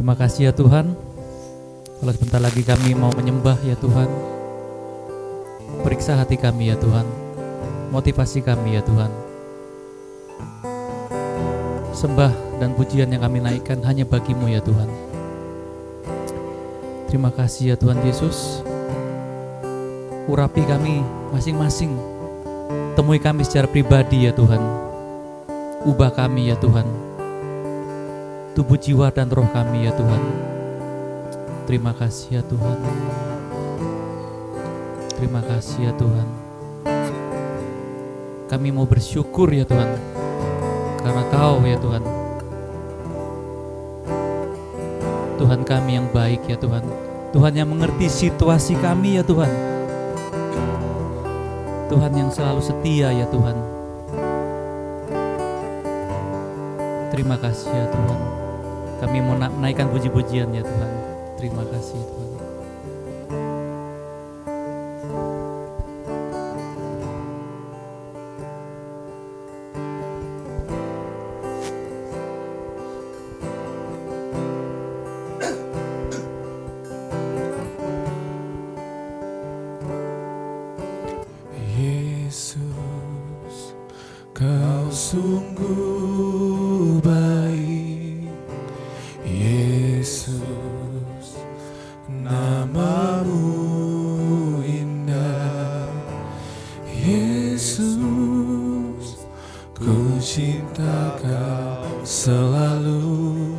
Terima kasih ya Tuhan. Kalau sebentar lagi kami mau menyembah ya Tuhan, periksa hati kami ya Tuhan, motivasi kami ya Tuhan. Sembah dan pujian yang kami naikkan hanya bagi-Mu ya Tuhan. Terima kasih ya Tuhan Yesus. Urapi kami masing-masing, temui kami secara pribadi ya Tuhan. Ubah kami ya Tuhan, tubuh, jiwa, dan roh kami ya Tuhan. Terima kasih ya Tuhan. Terima kasih ya Tuhan. Kami mau bersyukur ya Tuhan, karena Kau ya Tuhan, Tuhan kami yang baik ya Tuhan. Tuhan yang mengerti situasi kami ya Tuhan. Tuhan yang selalu setia ya Tuhan. Terima kasih ya Tuhan. Kami mau naikkan puji-pujian ya Tuhan. Terima kasih Tuhan. Yesus, Kau sungguh baik. Yesus, nama-Mu indah. Yesus, ku cinta Kau selalu.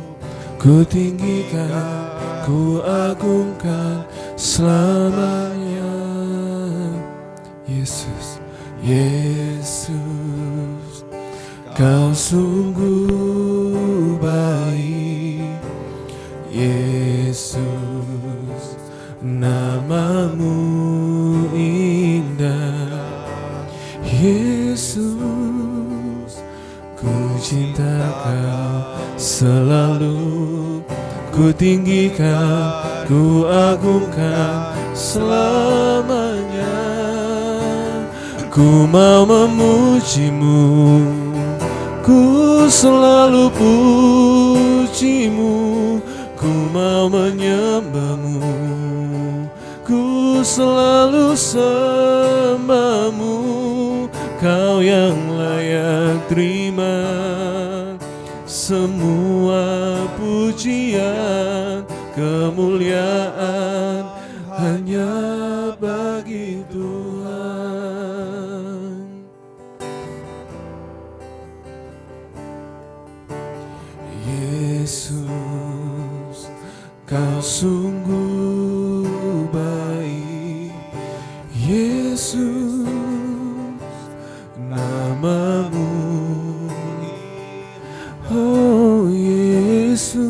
Ku tinggikan, ku agungkan selamanya. Yesus, Yesus, Kau sungguh baik. Yesus, nama-Mu indah. Yesus, ku cinta Kau selalu. Ku tinggikan, ku agungkan selamanya. Ku mau memuji-Mu, ku selalu puji-Mu. Ku mau menyembah-Mu, ku selalu sembah-Mu. Kau yang layak terima semua pujian, kemuliaan hanya bagi Tuhan. Yesus, Kau sungguh baik. Yesus, nama-Mu. Oh Yesus,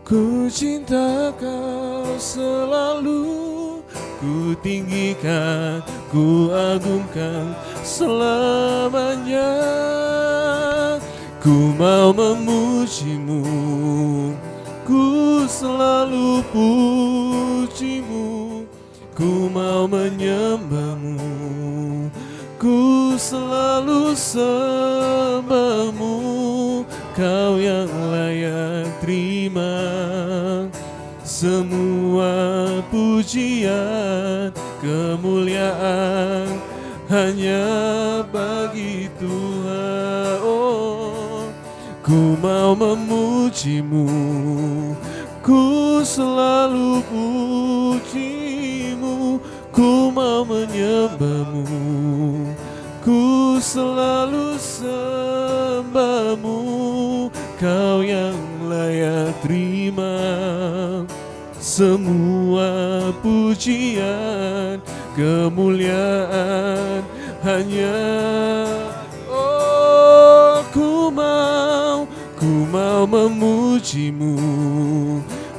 ku cinta Kau selalu. Ku tinggikan, ku agungkan selamanya. Ku mau memuji-Mu, ku selalu puji-Mu. Ku mau menyembah-Mu, ku selalu sembah-Mu. Kau yang layak terima semua pujian, kemuliaan hanya bagi Tuhan. Oh, ku mau memuji-Mu, ku selalu puji-Mu. Ku mau menyembah-Mu, ku selalu sembah-Mu. Kau yang layak terima semua pujian, kemuliaan hanya. Oh, ku mau memuji-Mu,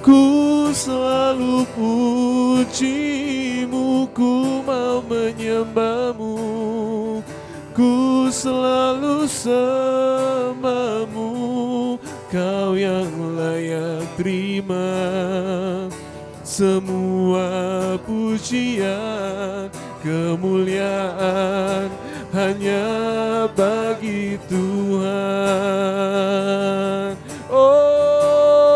ku selalu puji-Mu. Ku mau menyembah-Mu, ku selalu sembah-Mu. Kau yang layak terima semua pujian, kemuliaan hanya bagi Tuhan. Oh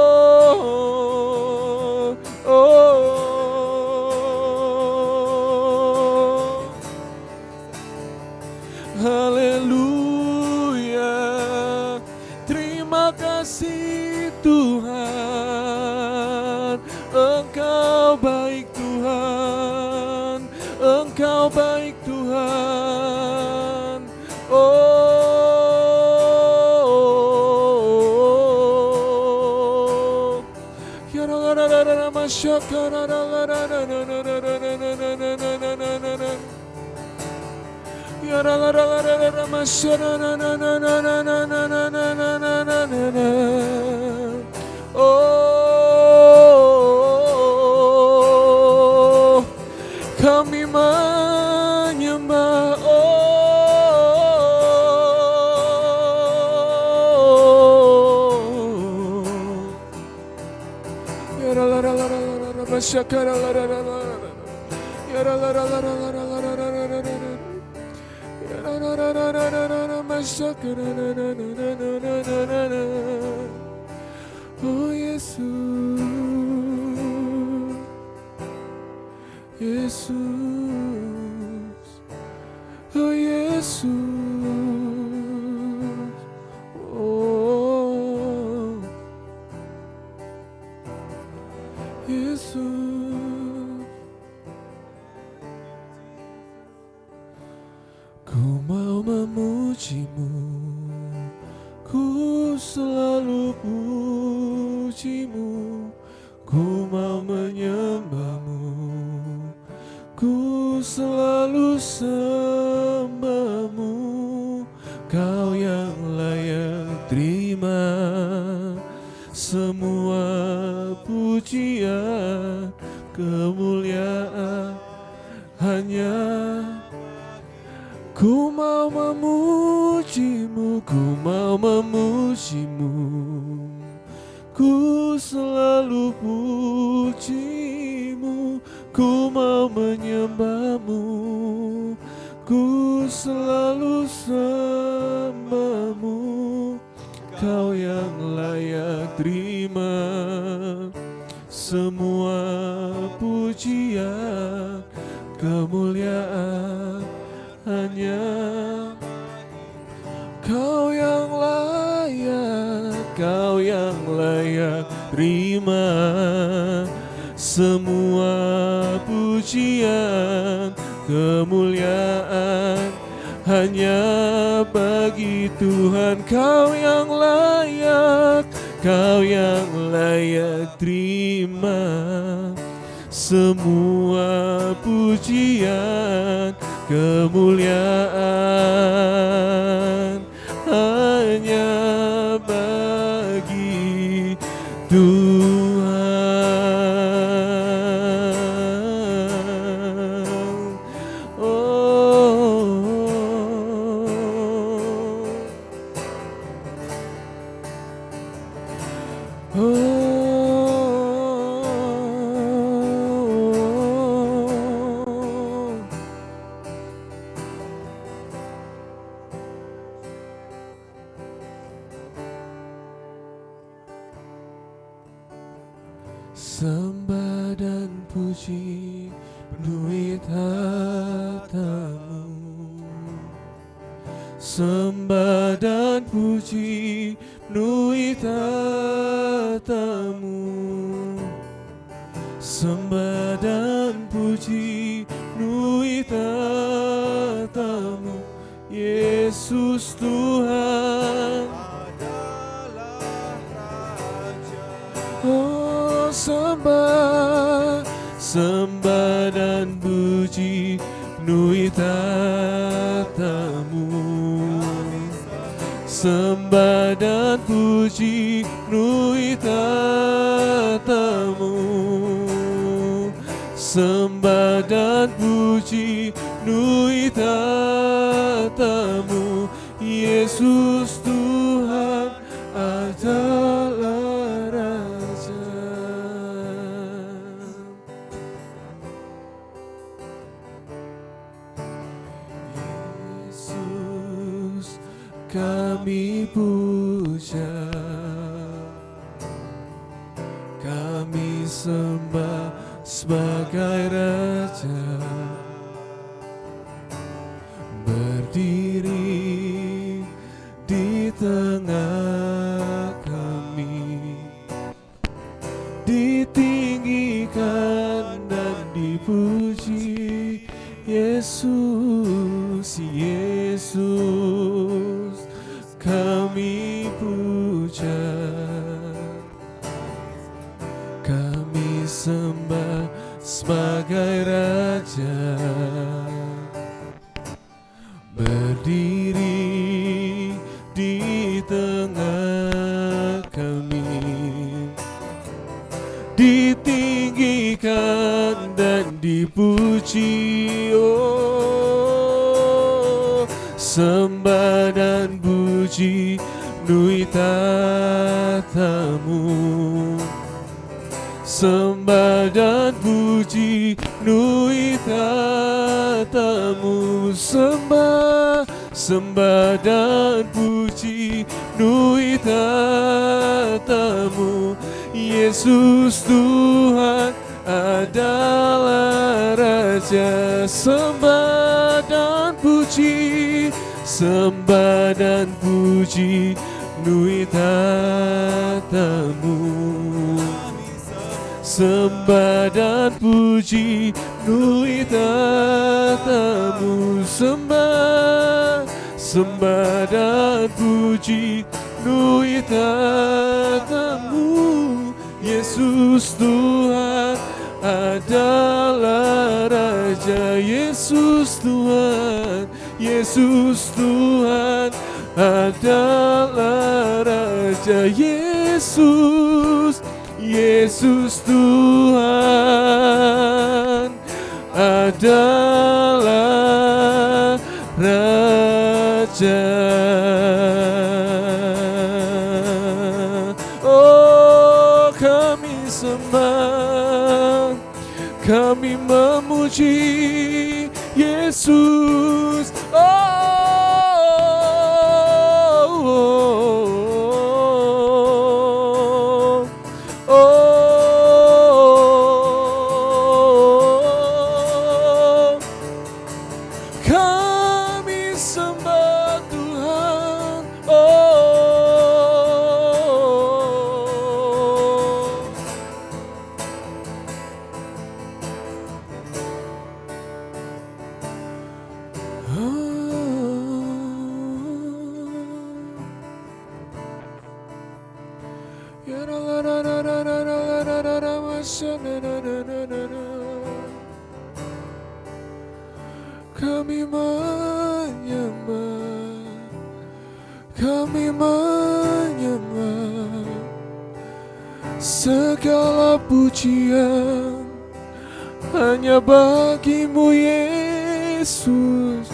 kasih Tuhan, Engkau baik Tuhan, Engkau baik Tuhan. Oh, oh, kami menyembah. Oh Yesus, Yesus, oh Yesus, oh Yesus. Ku mau memujimu, ku selalu pujimu, ku mau menyembahmu, ku selalu sembahmu. Kau yang layak terima semua pujian, kemuliaan hanya. Ku mau memujimu, ku mau memujimu, ku selalu pujimu, ku mau menyembahmu, ku selalu sembahmu. Kau yang layak terima semua pujian, kemuliaan hanya Kau yang layak, Kau yang layak terima semua pujian, kemuliaan hanya bagi Tuhan. Kau yang layak, Kau yang layak terima semua pujian, kemuliaan hanya bagi Tuhan. Oh, oh. Sembah dan puji penuhi tatamu, sembah dan puji penuhi tatamu, sembah dan puji penuhi tatamu. Yesus Tuhan adalah Raja. Oh, sembah, sembah dan puji penuhi tatamu, sembah dan puji penuhi tatamu, sembah dan puji penuhi tatamu. Yesus Tuhan adalah Raja. Yesus kami puja, kami sembah sebagai Raja. Berdiri di tengah kami, kami puja, kami sembah sebagai Raja, berdiri di tengah kami, ditinggikan dan dipuji. Oh, sembah dan puji nui tatamu, sembah dan puji nui tatamu, sembah dan puji nui tatamu. Yesus Tuhan adalah Raja, sembah dan puji, sembah dan puji nui tatamu, sembah dan puji nui tatamu, sembah dan puji nui tatamu. Yesus Tuhan adalah Raja, Yesus Tuhan, Yesus Tuhan adalah Raja, Yesus Tuhan adalah Raja. Oh, kami sembah, kami memuji Yesus. Kami sembah Tuhan. Kami menyembah, kami menyembah, segala pujian hanya bagimu Yesus.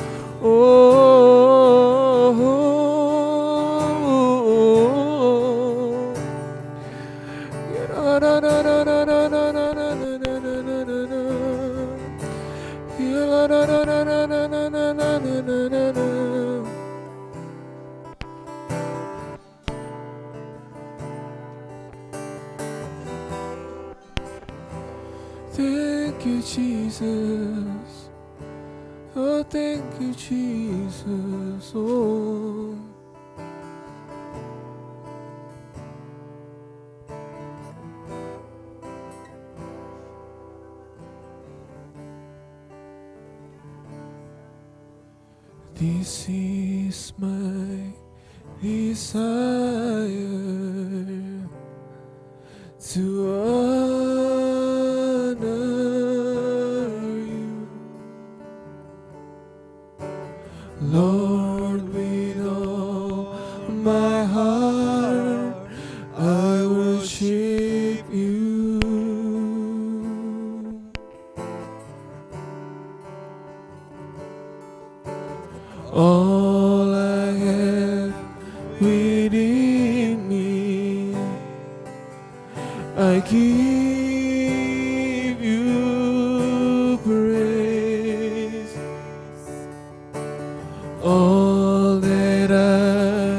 Thank you, Jesus. Oh, thank you, Jesus. Oh. This is my desire, to honor you, Lord, with all my heart I worship you. All I have within me, I give you praise. All that I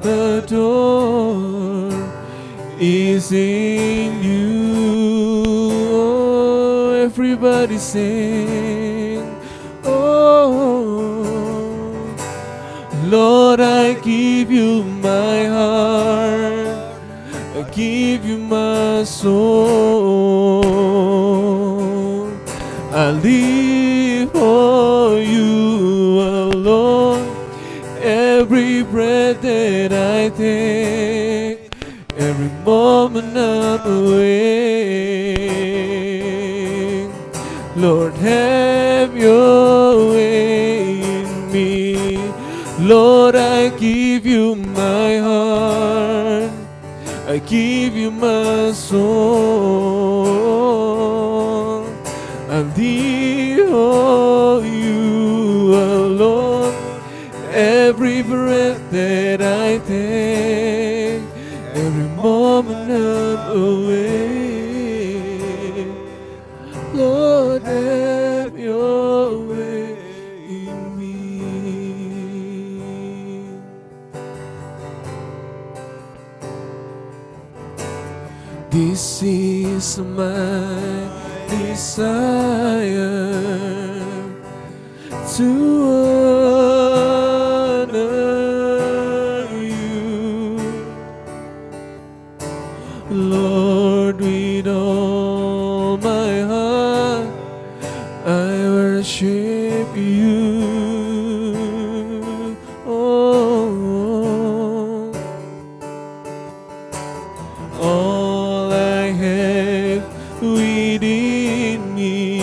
adore is in you. Oh, everybody sing. Oh, Lord, I give you my heart, I give you my soul. I live for you alone. every breath that I take, every moment I'm awake. Lord, have your way in me. Lord, I give you my heart, I give you my soul. I live for you alone. Every breath that I take, every moment I'm awake. Lord, have your way in me. This is my desire, to honor you, Lord, with all my heart. I worship you. Oh, all I have within me,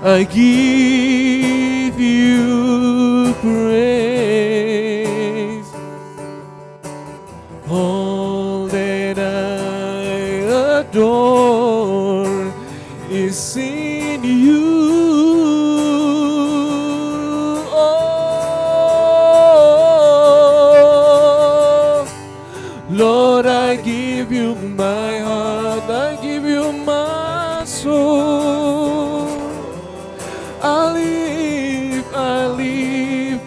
I give you praise. All that I adore is in you. Oh, Lord, I give you my heart, I give you my soul. I live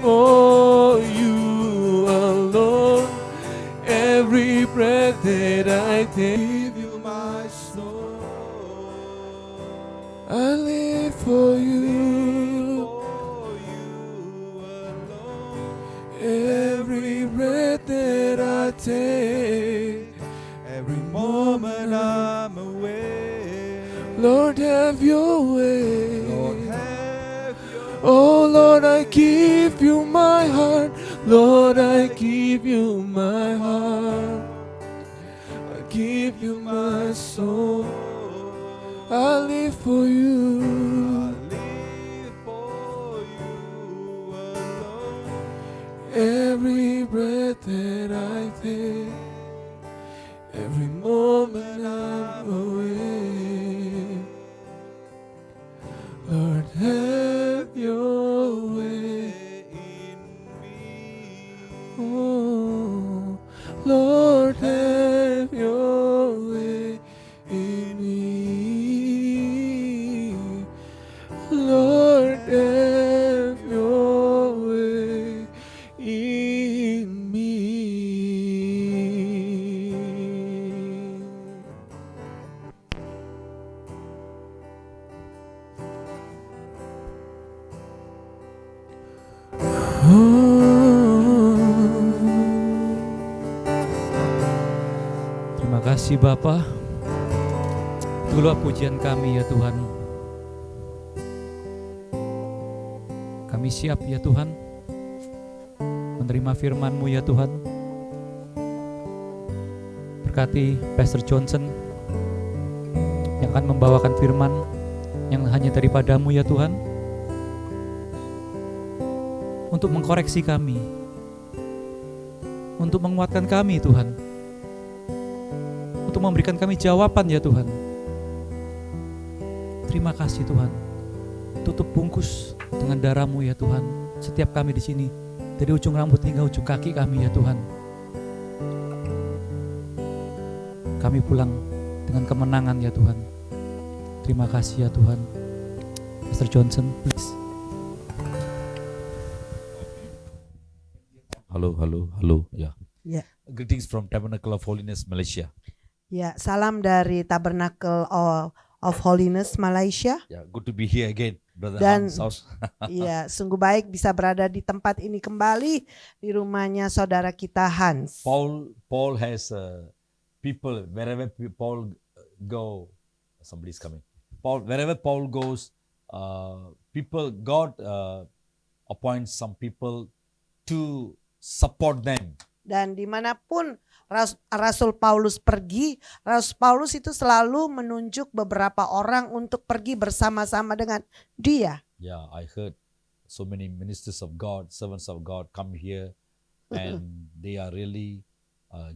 for you alone. Every breath that I take, give you my soul. I live for you alone. Every breath that I take, every moment I'm awake. Lord, have your way. Lord, have your oh Lord, I give you my heart. Lord, I give you my heart. I give you my soul. I live for you. I live for you alone. Every breath that I take, every moment I'm awake. Lord, have your way in me. Oh, Lord, have your way in me. Lord, have your way in me. Terima kasih Bapa. Itulah pujian kami ya Tuhan. Kami siap ya Tuhan menerima firman-Mu ya Tuhan. Berkati Pastor Johnson yang akan membawakan firman yang hanya daripada-Mu ya Tuhan, untuk mengkoreksi kami, untuk menguatkan kami Tuhan, untuk memberikan kami jawaban ya Tuhan. Terima kasih Tuhan. Tutup bungkus dengan darah-Mu ya Tuhan setiap kami di sini, dari ujung rambut hingga ujung kaki kami ya Tuhan. Kami pulang dengan kemenangan ya Tuhan. Terima kasih ya Tuhan. Pastor Johnson, please. Halo, ya. Ya. Greetings from Tabernacle of Holiness, Malaysia. Ya, salam dari Tabernacle of Holiness Malaysia. Yeah, good to be here again, Brother Dan Hans house. ya, sungguh baik bisa berada di tempat ini kembali, di rumahnya saudara kita Hans. Paul has people wherever Paul go. Somebody's coming. Wherever Paul goes, people God appoints some people to support them. Dan dimanapun Rasul Paulus pergi, Rasul Paulus itu selalu menunjuk beberapa orang untuk pergi bersama-sama dengan dia. Yeah, I heard so many ministers of God, servants of God come here and they are really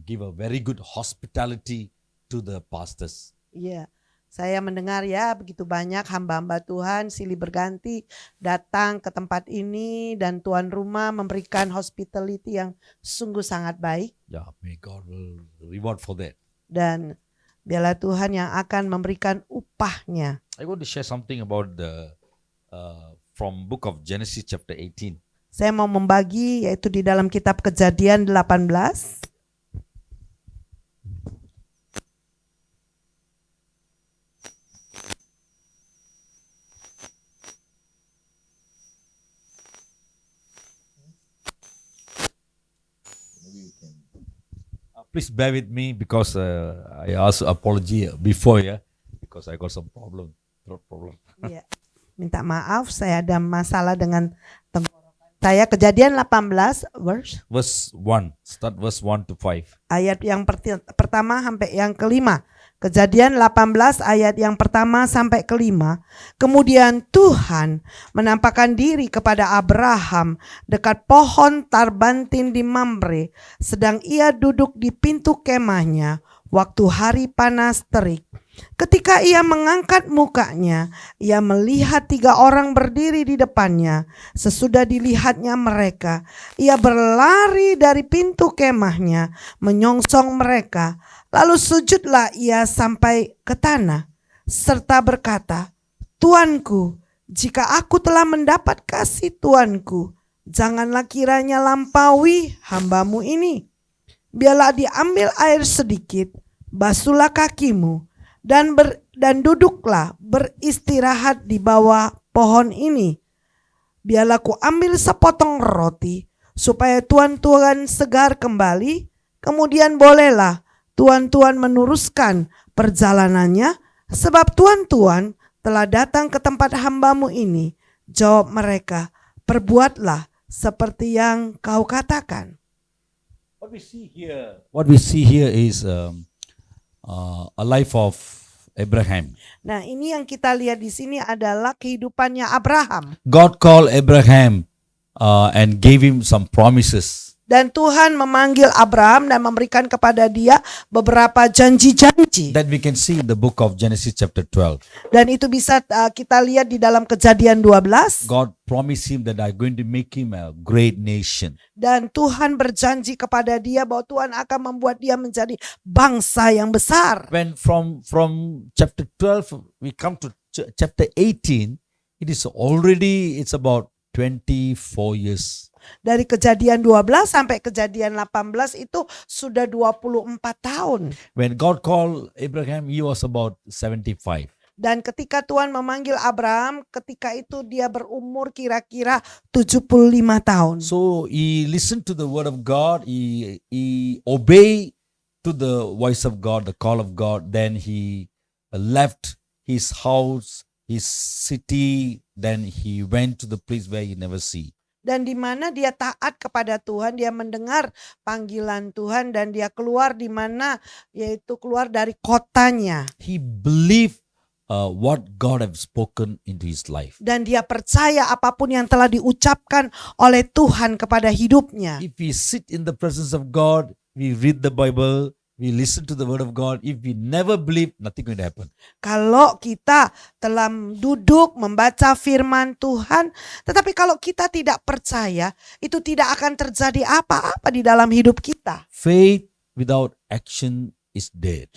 give a very good hospitality to the pastors. Iya, saya mendengar ya begitu banyak hamba-hamba Tuhan silih berganti datang ke tempat ini dan tuan rumah memberikan hospitality yang sungguh sangat baik. Yeah, may God will reward for that. Dan biarlah Tuhan yang akan memberikan upahnya. I want to share something about the from book of Genesis chapter 18. Saya mau membagi yaitu di dalam kitab Kejadian 18. Please bear with me because I asked apology before, yeah, because I got some problem, throat problem. Iya. Minta maaf saya ada masalah dengan tenggorokan. Saya Kejadian 18 Verse 1, start verse 1 to 5. ayat yang pertama sampai yang kelima. Kejadian 18 ayat yang pertama sampai kelima. Kemudian Tuhan menampakkan diri kepada Abraham dekat pohon tarbantin di Mamre, sedang ia duduk di pintu kemahnya waktu hari panas terik. Ketika ia mengangkat mukanya, ia melihat 3 orang berdiri di depannya. Sesudah dilihatnya mereka, ia berlari dari pintu kemahnya, menyongsong mereka. Lalu sujudlah ia sampai ke tanah, serta berkata, "Tuanku, jika aku telah mendapat kasih Tuanku, janganlah kiranya lampaui hambamu ini. Biarlah diambil air sedikit, basuhlah kakimu, dan duduklah beristirahat di bawah pohon ini. Biarlah ku ambil sepotong roti, supaya tuan-tuan segar kembali, kemudian bolehlah tuan-tuan meneruskan perjalanannya, sebab tuan-tuan telah datang ke tempat hambamu ini." Jawab mereka, "Perbuatlah seperti yang kau katakan." What we see here is a life of Abraham. Nah, ini yang kita lihat di sini adalah kehidupannya Abraham. God called Abraham and gave him some promises. Dan Tuhan memanggil Abraham dan memberikan kepada dia beberapa janji-janji. That we can see in the book of Genesis chapter 12. Dan itu bisa kita lihat di dalam Kejadian 12. God promised him that I'm going to make him a great nation. Dan Tuhan berjanji kepada dia bahwa Tuhan akan membuat dia menjadi bangsa yang besar. When from chapter 12 we come to chapter 18, it's about 24 years. Dari Kejadian 12 sampai Kejadian 18 itu sudah 24 tahun. When God called Abraham, he was about 75. Dan ketika Tuhan memanggil Abraham, ketika itu dia berumur kira-kira 75 tahun. So he listened to the word of God, he obeyed to the voice of God, the call of God. Then he left his house, his city, then he went to the place where he never see. Dan di mana dia taat kepada Tuhan, dia mendengar panggilan Tuhan dan dia keluar di mana, yaitu keluar dari kotanya. He believed what God have spoken into his life. Dan dia percaya apapun yang telah diucapkan oleh Tuhan kepada hidupnya. If we sit in the presence of God, we read the Bible, we listen to the word of God. If we never believe, nothing going to happen. Kalau kita telah duduk membaca firman Tuhan, tetapi kalau kita tidak percaya, itu tidak akan terjadi apa-apa di dalam hidup kita. Faith without action is dead.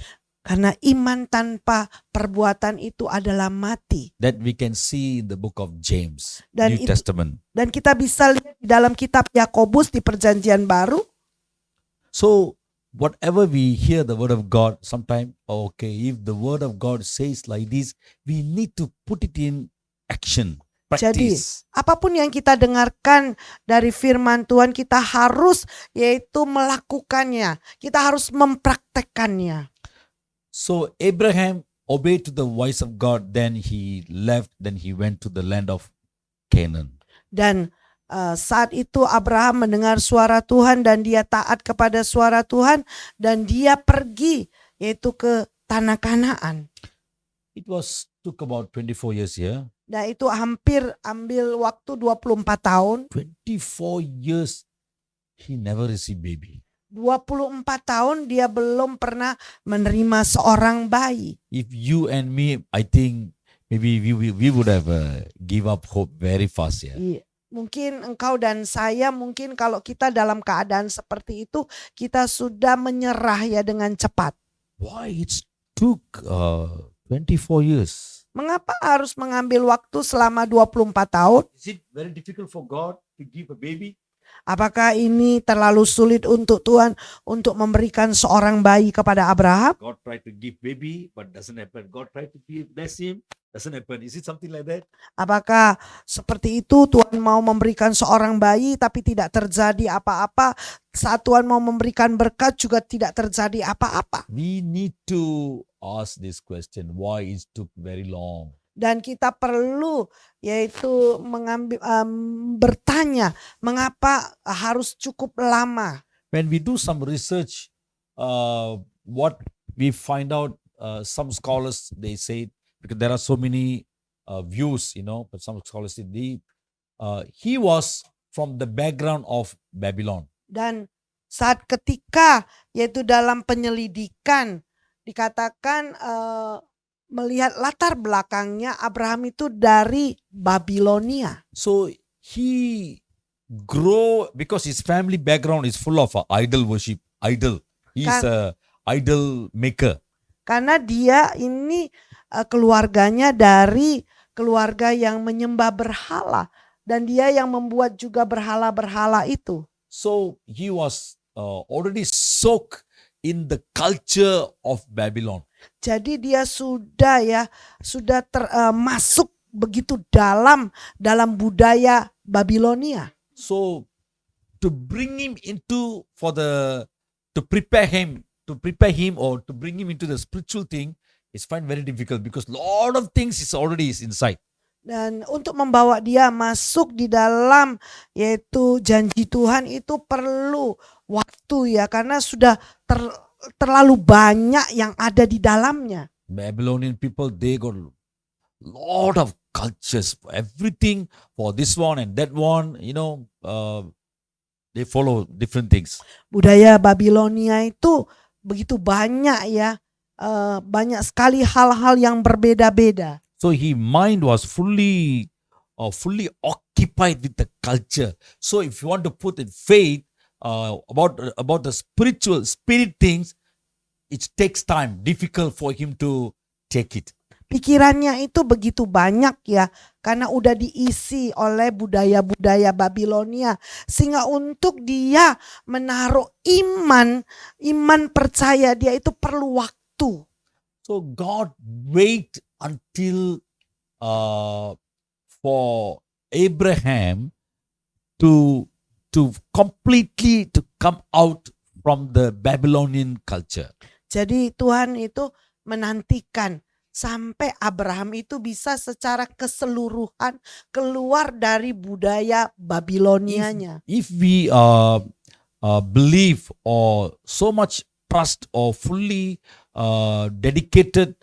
Karena iman tanpa perbuatan itu adalah mati. That we can see in the book of James, Dan New Testament. Dan kita bisa lihat di dalam kitab Yakobus di Perjanjian Baru. So whatever we hear the word of God, sometimes, okay, if the word of God says like this, we need to put it in action, Jadi practice. apapun yang kita dengarkan dari firman Tuhan, kita harus yaitu melakukannya. Kita harus mempraktekkannya. So Abraham obeyed to the voice of God, then he left, then he went to the land of Canaan. Dan Saat itu Abraham mendengar suara Tuhan dan dia taat kepada suara Tuhan dan dia pergi yaitu ke tanah Kanaan. It took about 24 years here. Nah itu hampir ambil waktu 24 tahun. 24 years he never received baby. 24 tahun dia belum pernah menerima seorang bayi. If you and me, I think maybe we would have give up hope very fast here. Iya. Mungkin engkau dan saya mungkin kalau kita dalam keadaan seperti itu kita sudah menyerah ya dengan cepat. Why it took 24 years? Mengapa harus mengambil waktu selama 24 tahun? Is it very difficult for God to give a baby? Apakah ini terlalu sulit untuk Tuhan untuk memberikan seorang bayi kepada Abraham? God tried to give baby, but doesn't happen. God tried to bless him, doesn't happen. Is it something like that? Apakah seperti itu Tuhan mau memberikan seorang bayi tapi tidak terjadi apa-apa? Saat Tuhan mau memberikan berkat juga tidak terjadi apa-apa. We need to ask this question, why it took very long? Dan kita perlu yaitu bertanya mengapa harus cukup lama. When we do some research, what we find out, some scholars, they say, because there are so many views, but some scholars say he was from the background of Babylon. Dan saat ketika yaitu dalam penyelidikan dikatakan melihat latar belakangnya Abraham itu dari Babilonia. So he grow because his family background is full of idol worship, idol. He's a idol maker. Karena dia ini keluarganya dari keluarga yang menyembah berhala dan dia yang membuat juga berhala-berhala itu. So he was already soaked in the culture of Babylon. Jadi dia sudah masuk begitu dalam budaya Babilonia. So to bring him into to prepare him or to bring him into the spiritual thing is find very difficult because lot of things is already inside. Dan untuk membawa dia masuk di dalam yaitu janji Tuhan itu perlu waktu ya karena sudah terlalu banyak yang ada di dalamnya. Babylonian people, they got lot of cultures, everything for this one and that one, they follow different things. Budaya Babilonia itu begitu banyak ya, banyak sekali hal-hal yang berbeda-beda. So his mind was fully occupied with the culture. So if you want to put in faith about the spirit things, it takes time, difficult for him to take it. Pikirannya itu begitu banyak ya, karena udah diisi oleh budaya-budaya Babilonia. Sehingga untuk dia menaruh iman percaya dia itu perlu waktu. So God wait until for Abraham to completely to come out from the Babylonian culture. Jadi Tuhan itu menantikan sampai Abraham itu bisa secara keseluruhan keluar dari budaya Babilonianya. If we believe or so much trust or fully dedicated,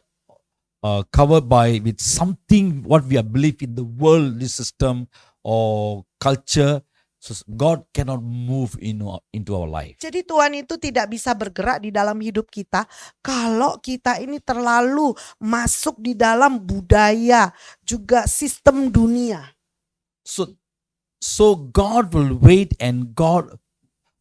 covered with something what we are believe in the worldly system or culture, so God cannot move into our life. Jadi Tuhan itu tidak bisa bergerak di dalam hidup kita kalau kita ini terlalu masuk di dalam budaya juga sistem dunia. So God will wait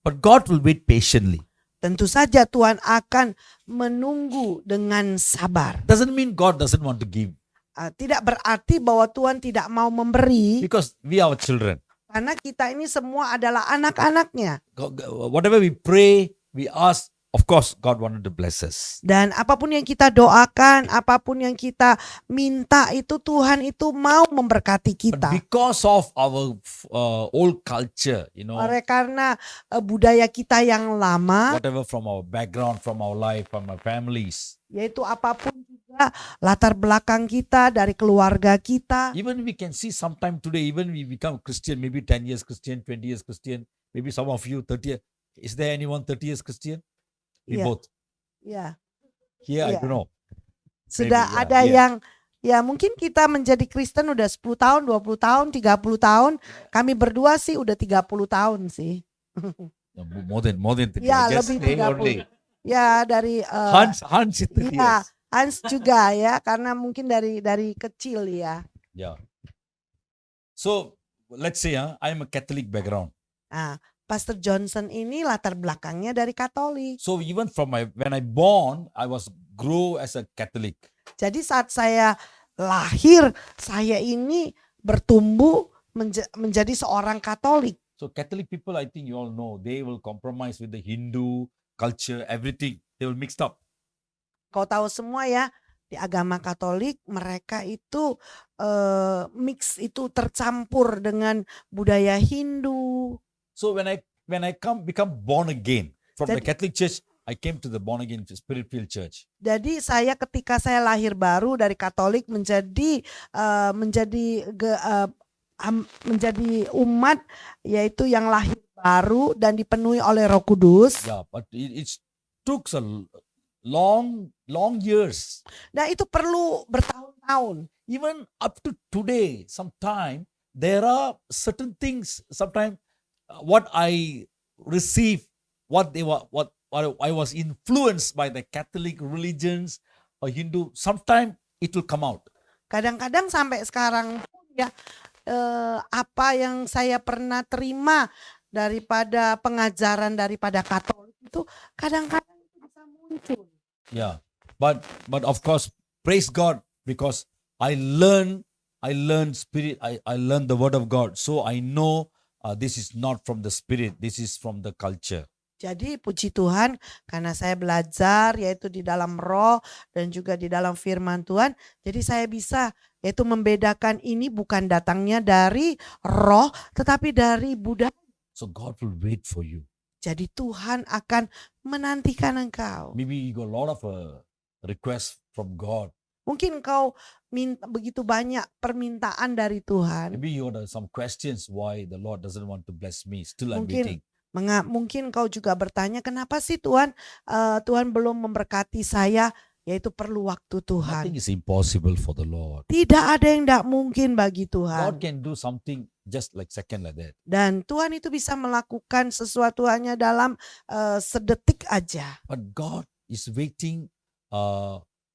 but God will wait patiently. Tentu saja Tuhan akan menunggu dengan sabar. Doesn't mean God doesn't want to give. Tidak berarti bahwa Tuhan tidak mau memberi. Because we are children. Karena kita ini semua adalah anak-anaknya. Whatever we pray, we ask, of course God wanted to bless us. Dan apapun yang kita doakan, apapun yang kita minta itu Tuhan itu mau memberkati kita. But because of our old culture, Karena budaya kita yang lama, whatever from our background, from our life, from our families, yaitu apapun juga latar belakang kita, dari keluarga kita. Even we can see sometime today, even we become Christian, maybe 10 years Christian, 20 years Christian, maybe some of you 30 years. Is there anyone 30 years Christian? We Iya, both. iya. Here, I Iya. don't know. Sudah Maybe, ada yeah. yang ya mungkin kita menjadi Kristen udah 10 tahun, 20 tahun, 30 tahun. Kami berdua sih udah 30 tahun sih. No, more than 30. Ya, I just lebih say 30. only. Ya dari Hans is 30 iya, years. Hans juga ya, karena mungkin dari kecil ya. Yeah. So let's say I'm a Catholic background. Nah, Pastor Johnson ini latar belakangnya dari Katolik. So even from when I born, I was grow as a Catholic. Jadi saat saya lahir, saya ini bertumbuh menjadi seorang Katolik. So Catholic people, I think you all know, they will compromise with the Hindu culture, everything. They will mixed up. Kau tahu semua ya, di agama Katolik mereka itu mix, itu tercampur dengan budaya Hindu. So when I become born again from the Jadi- Catholic Church, I came to the born again Spirit-filled church. Jadi ketika saya lahir baru dari Katolik menjadi menjadi umat, yaitu yang lahir baru dan dipenuhi oleh Roh Kudus. Yeah, but it took a long years. Nah, itu perlu bertahun-tahun. Even up to today, sometime there are certain things. Sometimes what I receive, what I was influenced by the Catholic religions or Hindu. Sometimes it will come out. Kadang-kadang sampai sekarang pun ya, apa yang saya pernah terima daripada pengajaran daripada Katolik itu kadang-kadang itu bisa muncul. Yeah, but of course, praise God, because I learn spirit. I learn the word of God, so I know this is not from the spirit. This is from the culture. Jadi puji Tuhan karena saya belajar yaitu di dalam roh dan juga di dalam firman Tuhan. Jadi saya bisa yaitu membedakan ini bukan datangnya dari roh tetapi dari budaya. So God will wait for you. Jadi Tuhan akan menantikan engkau. Maybe you got a lot of requests from God. Mungkin kau minta begitu banyak permintaan dari Tuhan. Maybe you got some questions why the Lord doesn't want to bless me. Still I'm Mungkin waiting. Mungkin kau juga bertanya kenapa sih Tuhan Tuhan belum memberkati saya, yaitu perlu waktu Tuhan. Nothing is impossible for the Lord. Tidak ada yang tidak mungkin bagi God Tuhan. can do something just like second like that. Dan Tuhan itu bisa melakukan sesuatu hanya dalam sedetik aja. But God is waiting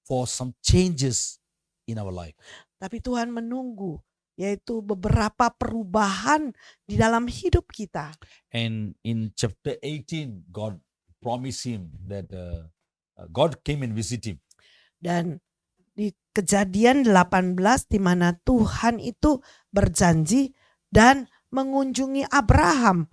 for some changes in our life. Tapi Tuhan menunggu yaitu beberapa perubahan di dalam hidup kita. And in chapter 18, God promised him that God came and visit him. Dan di Kejadian 18 di mana Tuhan itu berjanji dan mengunjungi Abraham.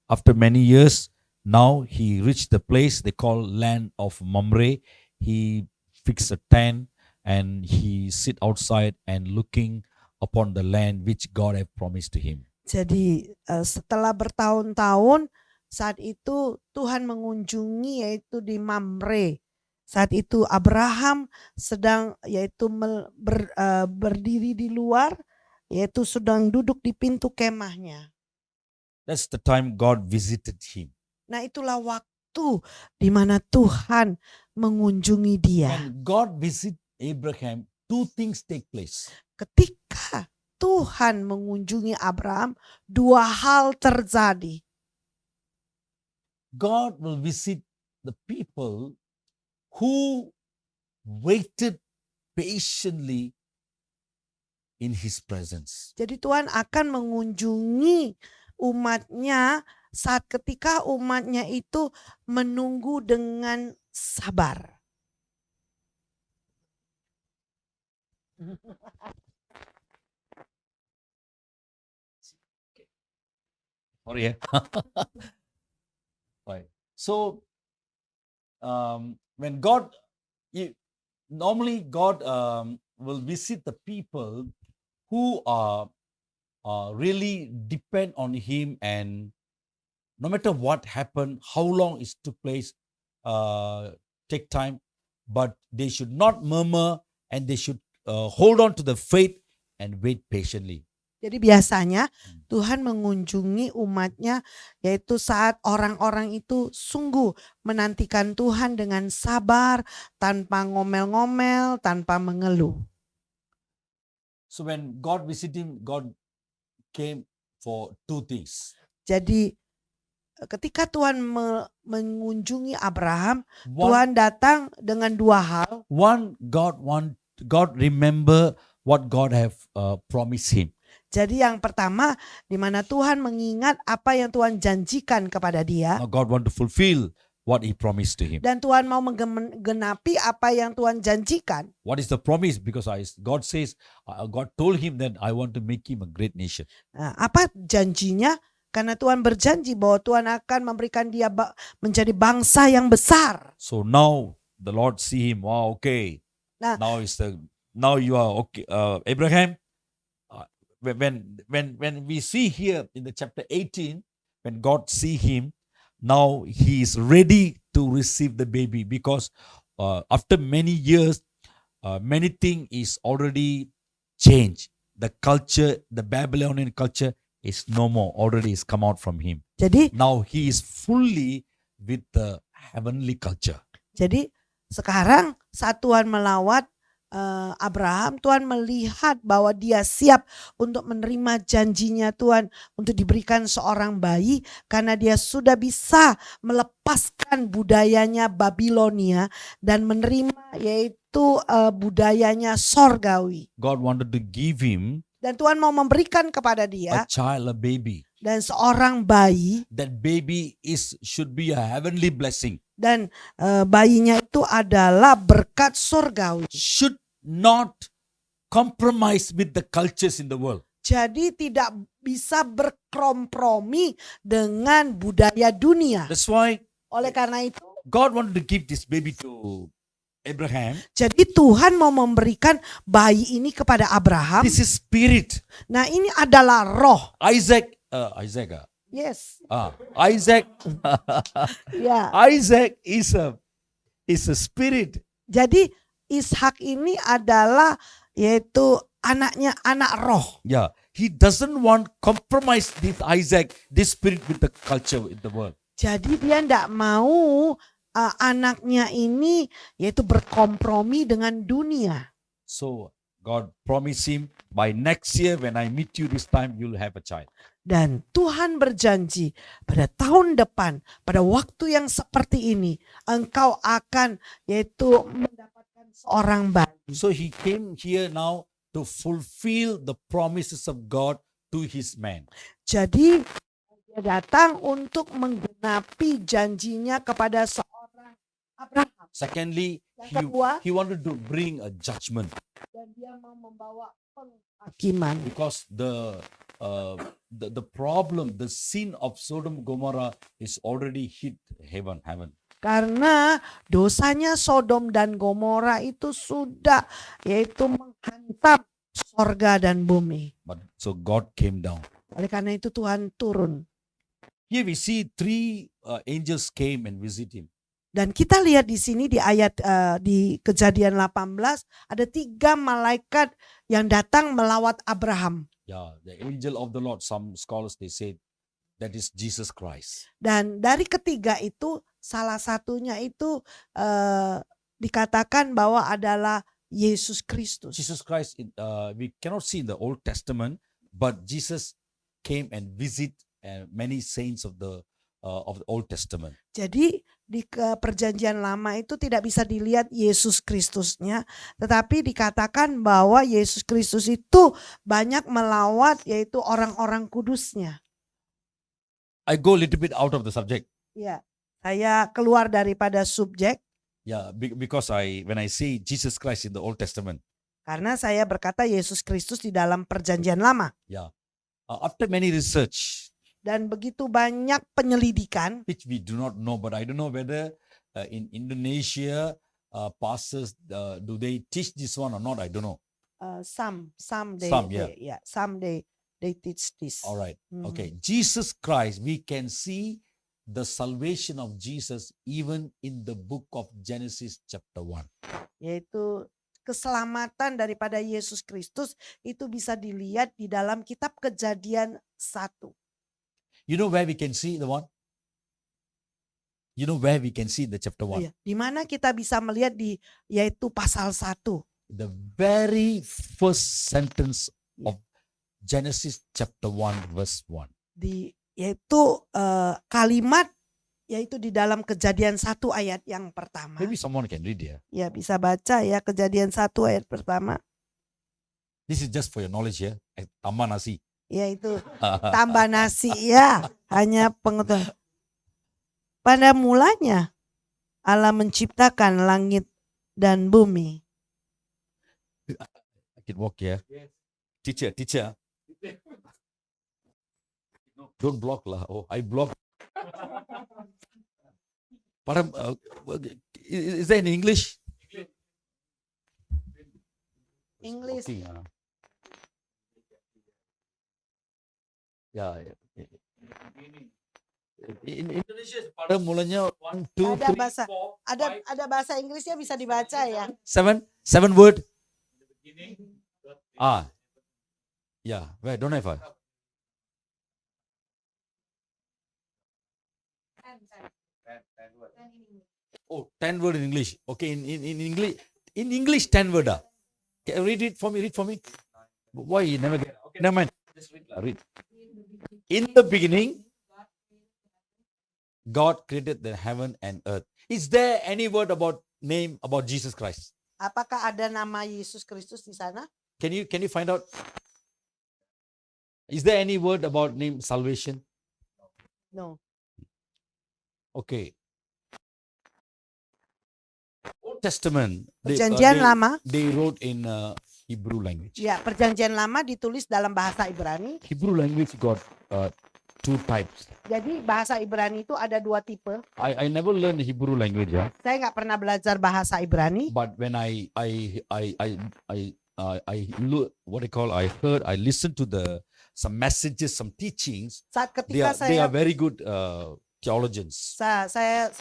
After many years, now he reached the place they call land of Mamre. He fixed a tent and he sit outside and looking upon the land which God had promised to him. Jadi setelah bertahun-tahun saat itu Tuhan mengunjungi yaitu di Mamre. Saat itu Abraham sedang yaitu berdiri di luar, yaitu sedang duduk di pintu kemahnya. That's the time God visited him. Nah, itulah waktu di mana Tuhan mengunjungi dia. When God visit Abraham, two things take place. Ketika Tuhan mengunjungi Abraham, dua hal terjadi. God will visit the people who waited patiently in his presence. Jadi Tuhan akan mengunjungi umatnya saat ketika umatnya itu menunggu dengan sabar. Sorry, yeah. Right. So, when God, normally God will visit the people who are really depend on Him, and no matter what happened, how long it took place, take time, but they should not murmur and they should hold on to the faith and wait patiently. Jadi biasanya Tuhan mengunjungi umatnya yaitu saat orang-orang itu sungguh menantikan Tuhan dengan sabar, tanpa ngomel-ngomel, tanpa mengeluh. So when God visited him, God came for two things. Jadi ketika Tuhan mengunjungi Abraham, One, Tuhan datang dengan dua hal. God remember what God have promised him. Jadi yang pertama, di mana Tuhan mengingat apa yang Tuhan janjikan kepada dia. Now God want to fulfill what he promised to him. Dan Tuhan mau menggenapi apa yang Tuhan janjikan. What is the promise? Because God says, God told him that I want to make him a great nation. Nah, apa janjinya? Karena Tuhan berjanji bahwa Tuhan akan memberikan dia menjadi bangsa yang besar. So now the Lord see him. Wow, okay. Nah, Now you are okay, Abraham. When we see here in the chapter 18, when God see him, now he is ready to receive the baby because after many years, many things is already changed. The culture, the Babylonian culture is no more. Already is come out from him. Jadi Now he is fully with the heavenly culture. Jadi sekarang saat Tuhan melawat Abraham, Tuhan melihat bahwa dia siap untuk menerima janjinya Tuhan untuk diberikan seorang bayi karena dia sudah bisa melepaskan budayanya Babilonia dan menerima yaitu budayanya sorgawi. God wanted to give him Dan Tuhan mau memberikan kepada a dia child, a baby. dan seorang bayi, That baby should be a heavenly blessing. dan bayinya itu adalah berkat surgawi. Should not compromise with the cultures in the world. Jadi tidak bisa berkompromi dengan budaya dunia. That's why Oleh karena itu, God wanted to give this baby to Abraham. jadi Tuhan mau memberikan bayi ini kepada Abraham. This is spirit. Nah, ini adalah roh. Isaac. Yes. Isaac. Ya. Isaac is a spirit. Jadi Ishak ini adalah yaitu anaknya anak roh. Yeah, he doesn't want compromise this Isaac, this spirit with the culture in the world. Jadi dia tidak mau anaknya ini yaitu berkompromi dengan dunia. So God promised him by next year when I meet you this time you'll have a child. Dan Tuhan berjanji pada tahun depan, pada waktu yang seperti ini, engkau akan yaitu mendapatkan seorang bayi. So he came here now to fulfill the promises of God to his man. Jadi dia datang untuk menggenapi janjinya kepada seorang Abraham. Secondly, Yang kedua, he wanted to bring a judgment dan dia mau membawa penghakiman. because the problem, the sin of Sodom Gomorrah is already hit heaven. Karena dosanya Sodom dan Gomora itu sudah yaitu menghantam sorga dan bumi. But so God came down. Oleh karena itu Tuhan turun. Here we see three angels came and visit him. Dan kita lihat di sini di ayat di Kejadian 18 ada 3 malaikat yang datang melawat Abraham. Yeah, the angel of the Lord. Some scholars they say that is Jesus Christ. Dan dari ketiga itu salah satunya itu dikatakan bahwa adalah Yesus Kristus. Jesus Christ, we cannot see in the Old Testament, but Jesus came and visit many saints of the Old Testament. Jadi di perjanjian lama itu tidak bisa dilihat Yesus Kristusnya, tetapi dikatakan bahwa Yesus Kristus itu banyak melawat yaitu orang-orang kudusnya. I go a little bit out of the subject. Ya, saya keluar daripada subjek Yeah, because when I say Jesus Christ in the Old Testament, karena saya berkata Yesus Kristus di dalam perjanjian lama. yeah, after many research, Dan begitu banyak penyelidikan, which we do not know, but I don't know whether in Indonesia pastors do they teach this one or not. I don't know. some they teach this. All right. Hmm. Okay. Jesus Christ, we can see the salvation of Jesus even in the book of Genesis chapter 1. Yaitu keselamatan daripada Yesus Kristus itu bisa dilihat di dalam kitab Kejadian 1. You know where we can see the one? You know where we can see the chapter 1? Iya, di mana kita bisa melihat yaitu pasal 1. The very first sentence of Genesis chapter 1 verse 1. Yaitu kalimat yaitu di dalam Kejadian 1 ayat yang pertama. Maybe someone can read here. Ya, bisa baca ya Kejadian 1 ayat pertama. This is just for your knowledge ya. Tambah nasi. Yaitu tambah nasi ya, hanya pengetahuan. Pada mulanya Allah menciptakan langit dan bumi. I can walk here. Teacher. Don't block lah. Oh, I block. Padam, is that in English? English. Okay, yeah. In Indonesia pada mulanya 1, 2, Ada 3, bahasa 4, 5, ada bahasa Inggrisnya bisa dibaca ya. 7 word. Yeah, where don't have. Oh, 10 word in English. Okay, in English 10 word. Can you read it for me? Read for me. Why you never get? Okay, never mind. Just read. In the beginning, God created the heaven and earth. Is there any word about Jesus Christ? Apakah ada nama Yesus Kristus di sana? Can you find out? Is there any word about name salvation? No. Okay. Old Testament. Perjanjian Lama. They wrote in Hebrew language. Ya, Perjanjian Lama ditulis dalam bahasa Ibrani. Hebrew language got 2 types. Jadi bahasa Ibrani itu ada 2 tipe. I never learned Hebrew language, yeah. Saya nggak pernah belajar bahasa Ibrani. But when I listened to some messages, some teachings. Saat They ketika are very good theologians. saya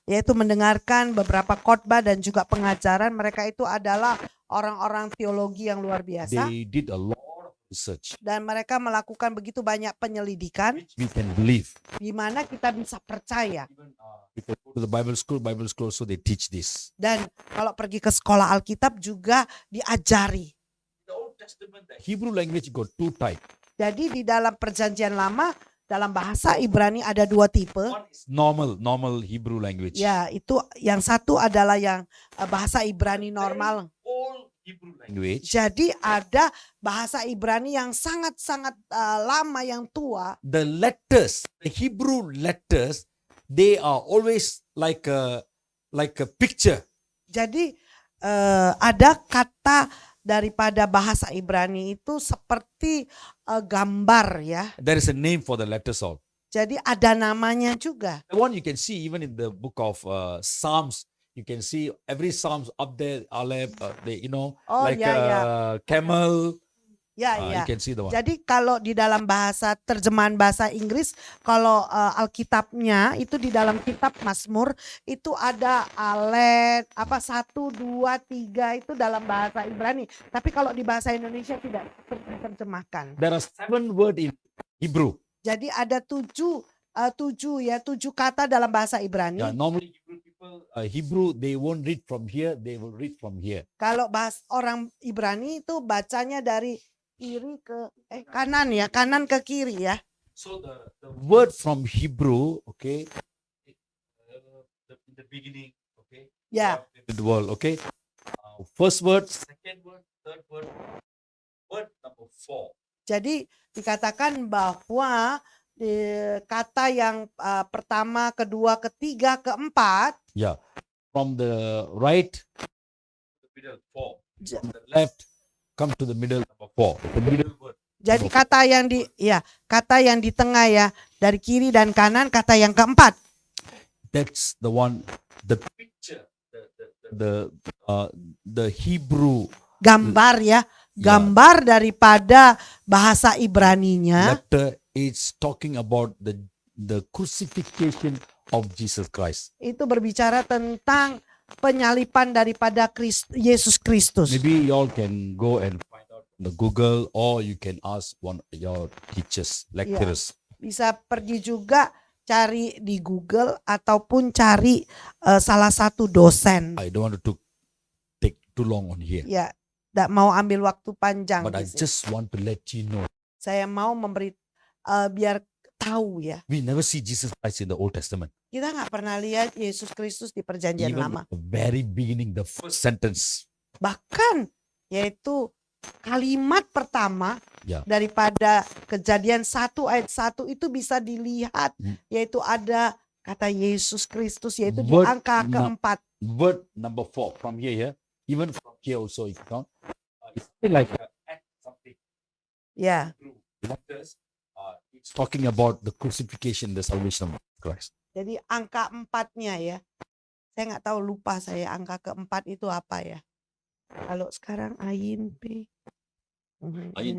yaitu mendengarkan beberapa khotbah dan juga pengajaran, mereka itu adalah orang-orang teologi yang luar biasa. They did a lot of research. Dan mereka melakukan begitu banyak penyelidikan. We can believe. Di mana kita bisa percaya. If you go to the Bible school, so they teach this. Dan kalau pergi ke sekolah Alkitab juga diajari. The Old Testament, the Hebrew language got 2 types. Jadi di dalam Perjanjian Lama, dalam bahasa Ibrani ada 2 tipe. One is normal Hebrew language. Ya, itu yang satu adalah yang bahasa Ibrani normal. Old Hebrew language. Jadi ada bahasa Ibrani yang sangat-sangat lama, yang tua. The letters, the Hebrew letters, they are always like a picture. Jadi ada kata daripada bahasa Ibrani itu seperti gambar ya. There is a name for the letters all. Jadi ada namanya juga. The one you can see even in the book of Psalms. You can see every Psalms up there, Aleph, camel. Ya. You can see the one. Jadi kalau di dalam bahasa terjemahan bahasa Inggris, kalau Alkitabnya itu di dalam kitab Mazmur itu ada Aleph 1, 2, 3 itu dalam bahasa Ibrani. Tapi kalau di bahasa Indonesia tidak diterjemahkan. There are 7 words in Hebrew. Jadi ada 7 kata dalam bahasa Ibrani. Yeah, normally Hebrew they won't read from here, they will read from here. Kalau orang Ibrani itu bacanya dari kiri ke kanan ya, kanan ke kiri ya. So the word from Hebrew, okay, in the beginning, okay. Ya. The world, okay. First word, second word, third word, word number 4. Jadi dikatakan bahwa kata yang pertama, kedua, ketiga, keempat. Yeah, from the right to the middle 4, from the left come to the middle number 4. The middle word. Jadi kata yang di tengah ya, dari kiri dan kanan, kata yang keempat. That's the one, the picture, the Hebrew Gambar ya, gambar daripada bahasa Ibraninya. letter is talking about the the crucifixion of Jesus Christ. Itu berbicara tentang penyalipan daripada Yesus Kristus. Maybe y'all can go and find out on the Google, or you can ask one of your teachers, lecturers. Bisa pergi juga cari di Google ataupun cari salah satu dosen. I don't want to take too long on here, Ya, tidak mau ambil waktu panjang. but I di sini. just want to let you know, Saya mau memberi biar tahu ya. we never see Jesus Christ in the Old Testament. Kita nggak pernah lihat Yesus Kristus di Perjanjian Even Lama. at the very beginning, the first sentence, Bahkan yaitu kalimat pertama Ya. daripada Kejadian 1 ayat 1 itu bisa dilihat, yaitu ada kata Yesus Kristus, yaitu di Word angka keempat. word number 4 from here, even from here also, if you count, it's something like something. Ya, Letters, it's talking about the crucifixion, the salvation of Christ. jadi angka 4-nya ya. Saya nggak tahu, lupa saya angka keempat itu apa ya. Kalau sekarang Ayin P.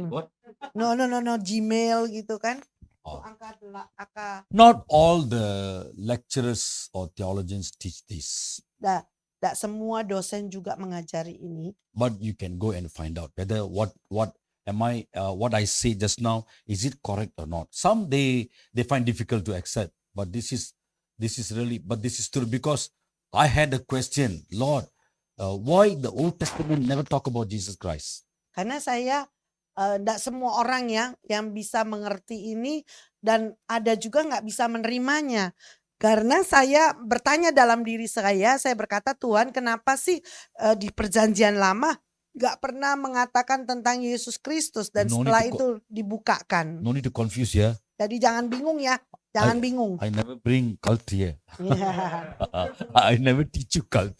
What? No, Gmail gitu kan. Oh. Angka Not all the lecturers or theologians teach this, tidak semua dosen juga mengajari ini. but you can go and find out whether what I say just now, is it correct or not. Some they find difficult to accept, but this is true, because I had a question, Lord, why the Old Testament never talk about Jesus Christ? Karena saya tidak semua orang yang bisa mengerti ini, dan ada juga nggak bisa menerimanya. Karena saya bertanya dalam diri saya berkata, Tuhan, kenapa sih di Perjanjian Lama nggak pernah mengatakan tentang Yesus Kristus, dan No need setelah to itu dibukakan. No need to confuse, yeah. Jadi jangan bingung ya, jangan bingung. I never bring cult here. Ya, I never teach you cult.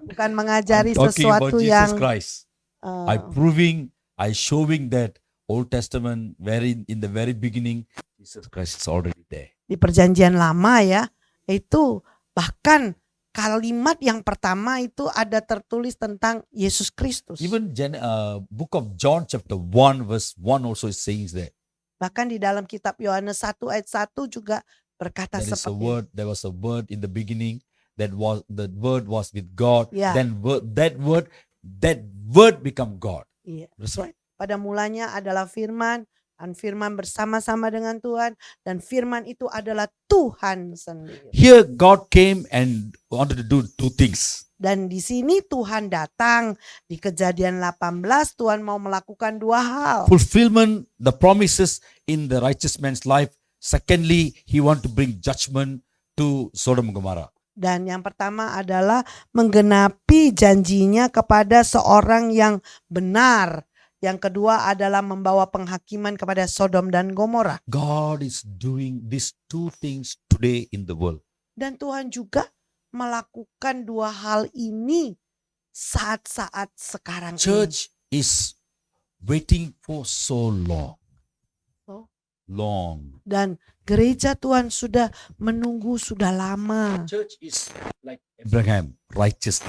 bukan mengajari I'm talking about sesuatu Jesus yang Christ. I showing that Old Testament, in the very beginning, Jesus Christ is already there. di Perjanjian Lama ya, itu bahkan kalimat yang pertama itu ada tertulis tentang Yesus Kristus. Even book of John chapter 1 verse 1 also is saying that Bahkan di dalam kitab Yohanes 1 ayat 1 juga berkata there was a seperti word in the beginning, the word was with God. Yeah. Then that word become God. Iya. That's right. Pada mulanya adalah firman, dan firman bersama-sama dengan Tuhan, dan firman itu adalah Tuhan sendiri. Here God came and wanted to do two things. Dan di sini Tuhan datang, di Kejadian 18 Tuhan mau melakukan dua hal. Fulfillment, the promises in the righteous man's life. Secondly, he want to bring judgment to Sodom and Gomorrah. Dan yang pertama adalah menggenapi janjinya kepada seorang yang benar. Yang kedua adalah membawa penghakiman kepada Sodom dan Gomora. God is doing these two things today in the world. Dan Tuhan juga melakukan dua hal ini saat-saat sekarang ini. Church is waiting for so long. Oh. Long. Dan gereja Tuhan sudah menunggu sudah lama. Church is like Abraham, righteous.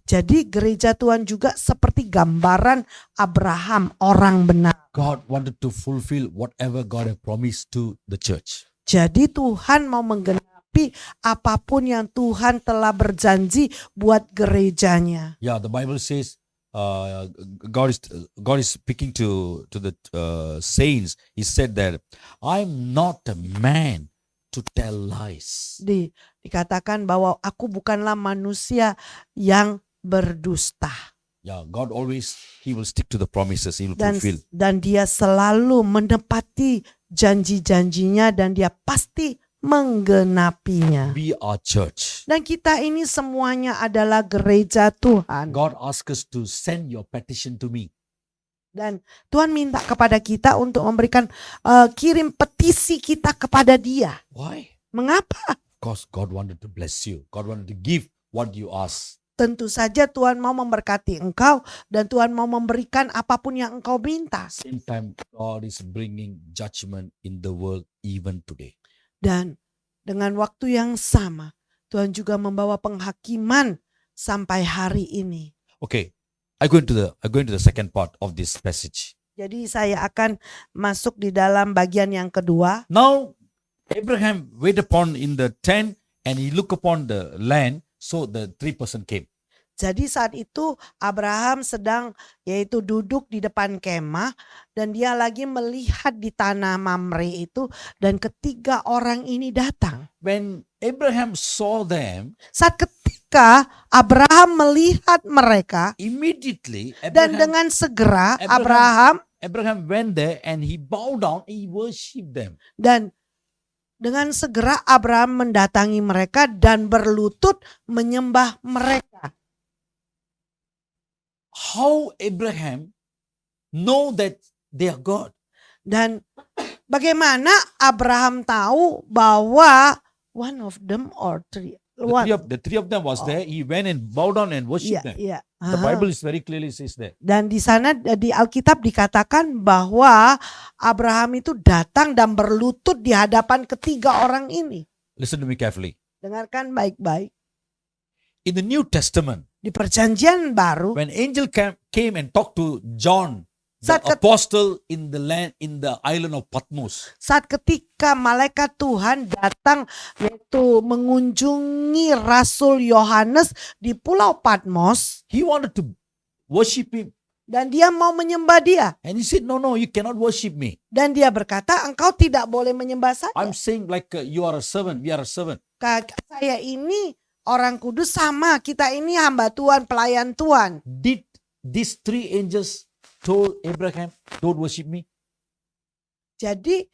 Jadi gereja Tuhan juga seperti gambaran Abraham, orang benar. God wanted to fulfill whatever God had promised to the church. Jadi Tuhan mau menggenapi apapun yang Tuhan telah berjanji buat gerejanya. Yeah, the Bible says God is speaking to the saints. He said that I'm not a man to tell lies. Dikatakan bahwa aku bukanlah manusia yang berdusta. Yeah, God always, He will stick to the promises. He will fulfill. Dan dia selalu menepati janji-janjinya, dan dia pasti menggenapinya. We are church. Dan kita ini semuanya adalah gereja Tuhan. God asks us to send your petition to me. Dan Tuhan minta kepada kita untuk memberikan kirim petisi kita kepada Dia. Why? Mengapa? Because God wanted to bless you. God wanted to give what you ask. Tentu saja Tuhan mau memberkati engkau, dan Tuhan mau memberikan apapun yang engkau minta. Same time, God is bringing judgment in the world even today. Dan dengan waktu yang sama, Tuhan juga membawa penghakiman sampai hari ini. Okay, I go into the second part of this passage. Jadi saya akan masuk di dalam bagian yang kedua. Now, Abraham wait upon in the tent and he look upon the land, so the 3% came. Jadi saat itu Abraham sedang yaitu duduk di depan kemah dan dia lagi melihat di tanah Mamre itu dan ketiga orang ini datang. When Abraham saw them, Saat ketika Abraham melihat mereka immediately dan dengan segera Abraham- Abraham Abraham went there and he bowed down, he worshipped them. dan dengan segera Abraham mendatangi mereka dan berlutut menyembah mereka. How Abraham know that they are God? Dan bagaimana Abraham tahu bahwa one of them or three, The three of them was there. He went and bowed down and worshipped them. iya. The Bible is very clearly says that. Dan di sana di Alkitab dikatakan bahwa Abraham itu datang dan berlutut di hadapan ketiga orang ini. Listen to me carefully. Dengarkan baik-baik. In the New Testament, Di perjanjian baru, when angel came and talked to John, the Saat ket- apostle in the island of Patmos, saat ketika malaikat Tuhan datang yaitu mengunjungi Rasul Yohanes di Pulau Patmos he wanted to worship him. dan dia mau menyembah dia. And he said, no, you cannot worship me. Dan dia berkata, engkau tidak boleh menyembah saya. I'm saying like you are a servant, we are a servant. Saya ini orang kudus sama, kita ini hamba Tuhan, pelayan Tuhan. Did these three angels told Abraham, don't worship me? Jadi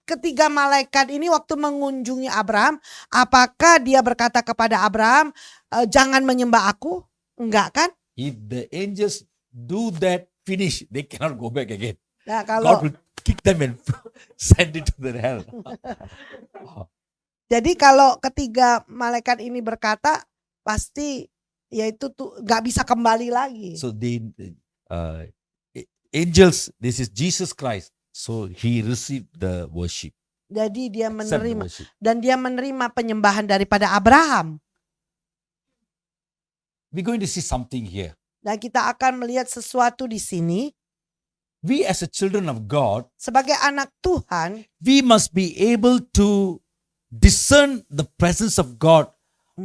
ketiga malaikat ini waktu mengunjungi Abraham, apakah dia berkata kepada Abraham, jangan menyembah aku? Enggak kan? If the angels do that, finish, they cannot go back again. Nah, God kalau will kick them and send it to the hell. jadi kalau ketiga malaikat ini berkata, pasti yaitu tuh nggak bisa kembali lagi. So angels, this is Jesus Christ. So he received the worship. Jadi dia Accept the menerima worship. dan dia menerima penyembahan daripada Abraham. We're going to see something here. Dan kita akan melihat sesuatu di sini. We as a children of God, Sebagai anak Tuhan, we must be able to discern the presence of God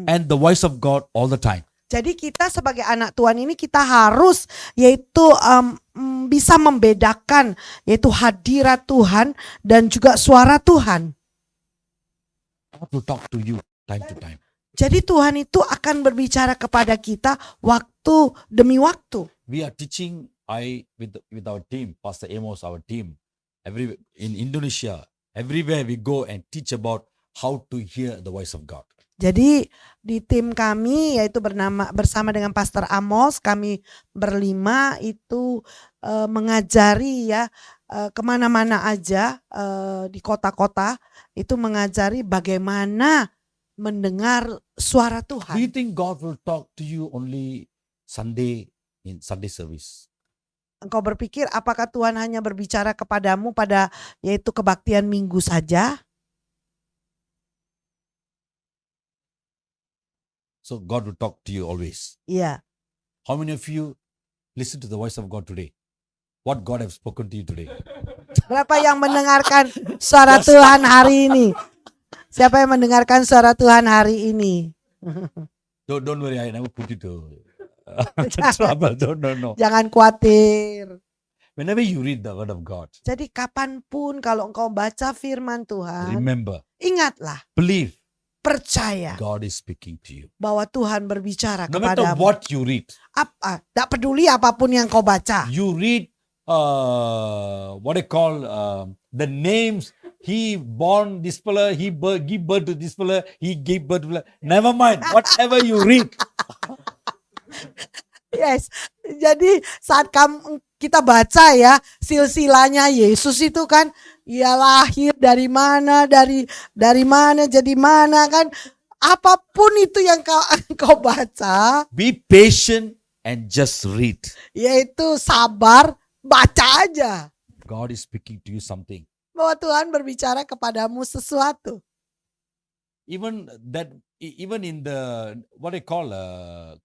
and the voice of God all the time. jadi kita sebagai anak Tuhan ini kita harus yaitu bisa membedakan yaitu hadirat Tuhan dan juga suara Tuhan. God will talk to you time to time. Jadi Tuhan itu akan berbicara kepada kita waktu demi waktu. We are teaching with our team, Pastor Amos, our team, in Indonesia, everywhere we go and teach about how to hear the voice of God. Jadi di tim kami yaitu bersama dengan Pastor Amos, kami berlima itu mengajari ya kemana-mana aja di kota-kota itu mengajari bagaimana mendengar suara Do Tuhan. you think God will talk to you only Sunday in Sunday service? Engkau berpikir apakah Tuhan hanya berbicara kepadamu pada yaitu kebaktian minggu saja? So God will talk to you always. Iya. How many of you listen to the voice of God today? What God have spoken to you today? Berapa yang mendengarkan suara Tuhan hari ini? Siapa yang mendengarkan suara Tuhan hari ini? Don't worry, I never put you to trouble. No. Jangan khawatir. Whenever you read the word of God, Jadi kapanpun kalau engkau baca firman Tuhan, remember, ingatlah, believe percaya God is speaking to you. bahwa Tuhan berbicara No matter kepadamu. what you read, Tak peduli apapun yang kau baca. you read what I call the names. He born this fella, give birth to this fella, he gave birth to fella. Never mind, whatever you read. Yes. Jadi saat kita baca ya silsilanya Yesus itu kan ia lahir dari mana, dari mana jadi mana kan. Apapun itu yang kau baca, Be patient and just read. yaitu sabar, baca aja. God is speaking to you something. Bahwa Tuhan berbicara kepadamu sesuatu. Even in the what I call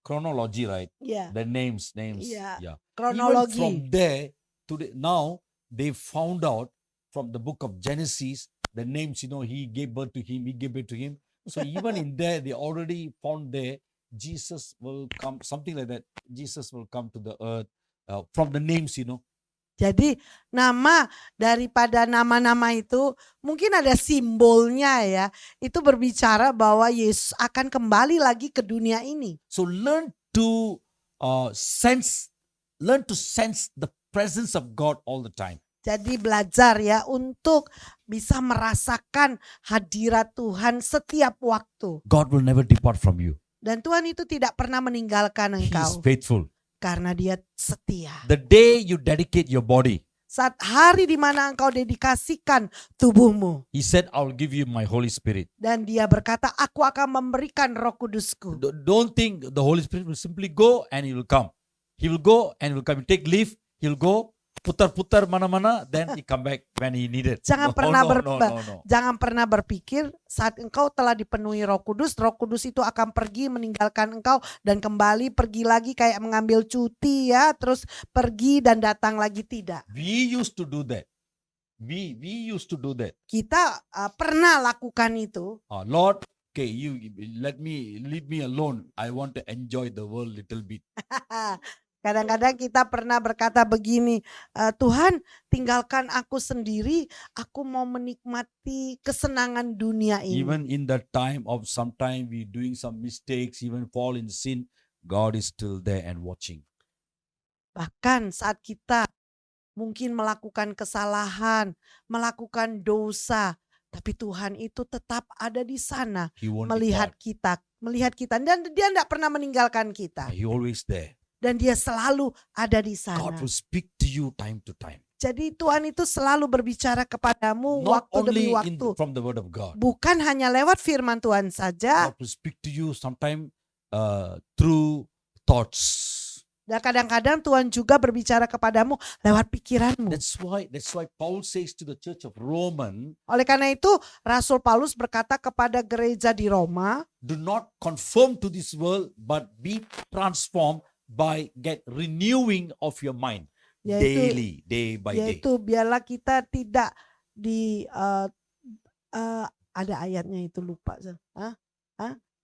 chronology, right? Ya, The names. Yeah. Yeah. kronologi. Even from there today, now they found out from the book of Genesis the names, he gave birth to him, he gave birth to him. So even in there, they already found there, Jesus will come, something like that. Jesus will come to the earth from the names, Jadi nama daripada nama-nama itu mungkin ada simbolnya ya. Itu berbicara bahwa Yesus akan kembali lagi ke dunia ini. So learn to sense the presence of God all the time. Jadi belajar ya untuk bisa merasakan hadirat Tuhan setiap waktu. God will never depart from you. Dan Tuhan itu tidak pernah meninggalkan He is engkau faithful. karena Dia setia. The day you dedicate your body, Saat hari di mana engkau dedikasikan tubuhmu He said, I will give you my Holy Spirit. dan Dia berkata, aku akan memberikan Roh Kudusku. Don't think the Holy Spirit will simply go and He will come. He will go and He will come. You take leave, He'll go, putar-putar mana-mana, then He come back when He needed. Jangan No, pernah no. Jangan pernah berpikir saat engkau telah dipenuhi Roh Kudus itu akan pergi meninggalkan engkau dan kembali pergi lagi kayak mengambil cuti ya, terus pergi dan datang lagi, tidak. We used to do that. We used to do that. Kita pernah lakukan itu. Lord, okay, you leave me alone. I want to enjoy the world little bit. Kadang-kadang kita pernah berkata begini, Tuhan tinggalkan aku sendiri, aku mau menikmati kesenangan dunia ini. Even in the time of sometime we doing some mistakes, even fall in sin, God is still there and watching. Bahkan saat kita mungkin melakukan kesalahan, melakukan dosa, tapi Tuhan itu tetap ada di sana He won't melihat depart. kita dan Dia tidak pernah meninggalkan kita He always there. dan Dia selalu ada di sana. God will speak to you time to time. Jadi Tuhan itu selalu berbicara kepadamu Not waktu demi only waktu. from the word of God. Bukan hanya lewat firman Tuhan saja. God will speak to you sometime through thoughts. Dan kadang-kadang Tuhan juga berbicara kepadamu lewat pikiranmu. That's why Paul says to the church of Roman, Oleh karena itu Rasul Paulus berkata kepada gereja di Roma, do not conform to this world, but be transformed by renewing of your mind daily, day by day. yaitu biarlah kita tidak ada ayatnya itu lupa.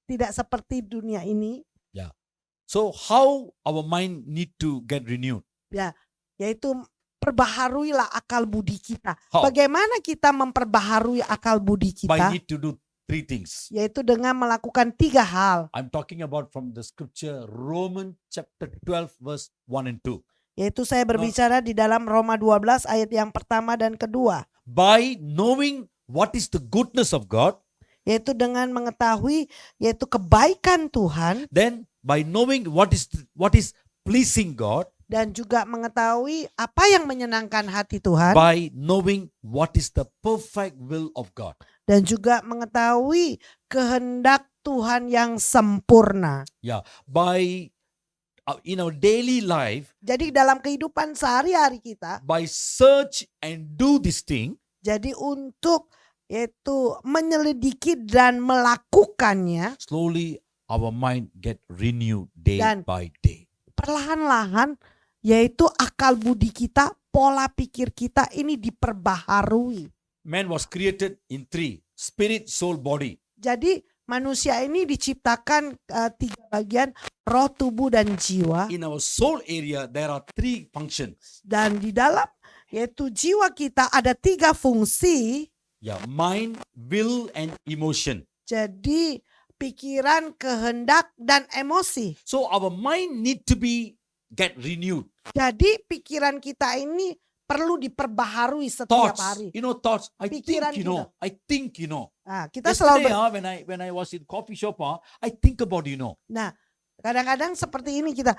Tidak seperti dunia ini. So how our mind need to get renewed? Yaitu perbaharuilah akal budi kita. How? Bagaimana kita memperbaharui akal budi By kita? need to do 3 things. Yaitu dengan melakukan 3 hal. I'm talking about from the scripture Romans chapter 12 verse 1 and 2. Yaitu saya berbicara di dalam Roma 12 ayat yang pertama dan kedua. By knowing what is the goodness of God, Yaitu dengan mengetahui yaitu kebaikan Tuhan. then by knowing what is pleasing God, Dan juga mengetahui apa yang menyenangkan hati Tuhan. by knowing what is the perfect will of God. Dan juga mengetahui kehendak Tuhan yang sempurna. By in our daily life, Jadi dalam kehidupan sehari-hari kita, by search and do this thing, jadi untuk yaitu menyelidiki dan melakukannya, slowly our mind get renewed day Dan- by day. perlahan-lahan yaitu akal budi kita, pola pikir kita ini diperbaharui. Man was created in 3, spirit, soul, body. Jadi manusia ini diciptakan 3 bagian, roh, tubuh, dan jiwa. In our soul area, there are 3 functions. Dan di dalam yaitu jiwa kita ada 3 fungsi. Mind, will, and emotion. Jadi pikiran, kehendak, dan emosi. So our mind need to get renewed. Jadi pikiran kita ini perlu diperbaharui setiap Thoughts, hari. thoughts. Pikiran I think. Nah, kita selalu Yesterday, when I was in coffee shop, I think about. Nah, kadang-kadang seperti ini kita,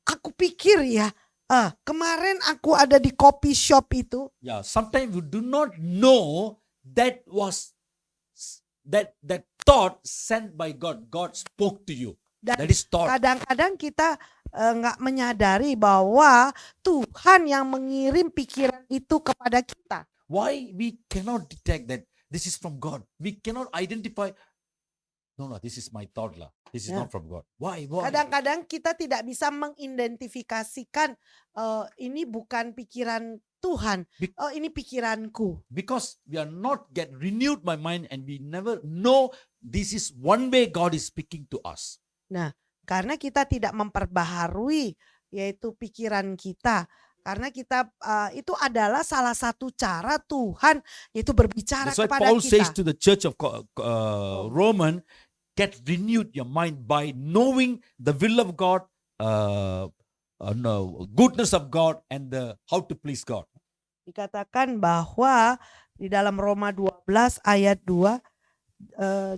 aku pikir ya, kemarin aku ada di coffee shop itu. Sometimes you do not know that thought sent by God. God spoke to you. Dan That is thought. kadang-kadang kita nggak menyadari bahwa Tuhan yang mengirim pikiran itu kepada kita. Why we cannot detect that this is from God? We cannot identify. No, this is my thought lah. This is not from God. Why? Kadang-kadang kita tidak bisa mengidentifikasikan ini bukan pikiran Tuhan. Be- Oh, ini pikiranku. Because we are not get renewed my mind and we never know this is one way God is speaking to us. Karena kita tidak memperbaharui yaitu pikiran kita. Karena kita itu adalah salah satu cara Tuhan yaitu berbicara That's why kepada Paul says kita. to the church of Roman, get renewed your mind by knowing the will of God, goodness of God, and how to please God. Dikatakan bahwa di dalam Roma 12 ayat 2,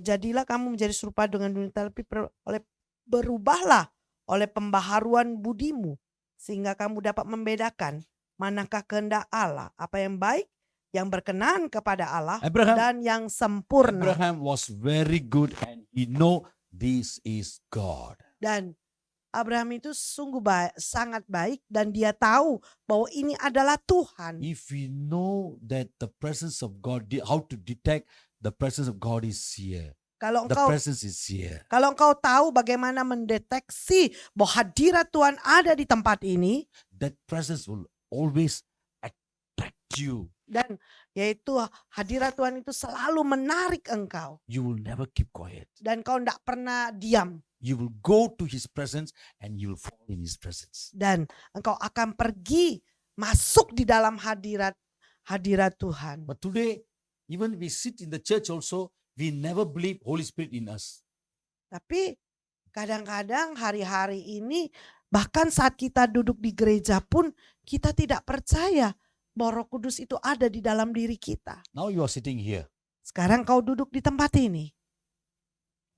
jadilah kamu menjadi serupa dengan dunia, tapi berubahlah oleh pembaharuan budimu, sehingga kamu dapat membedakan manakah kehendak Allah, apa yang baik, yang berkenan kepada Allah, dan yang sempurna. Abraham was very good and he know this is God. Dan Abraham itu sungguh sangat baik dan dia tahu bahwa ini adalah Tuhan. If we know that the presence of God, how to detect the presence of God is here. Kalau The engkau presence is here. Kalau engkau tahu bagaimana mendeteksi bahwa hadirat Tuhan ada di tempat ini, That presence will always attract you. dan yaitu hadirat Tuhan itu selalu menarik engkau, You will never keep quiet. dan kau tidak pernah diam, You will go to his presence and you will fall in his presence. dan engkau akan pergi masuk di dalam hadirat Tuhan. But today, even we sit in the church also, we never believe Holy Spirit in us. Tapi kadang-kadang hari-hari ini, bahkan saat kita duduk di gereja pun kita tidak percaya bahwa Roh Kudus itu ada di dalam diri kita. Now you are sitting here. Sekarang kau duduk di tempat ini,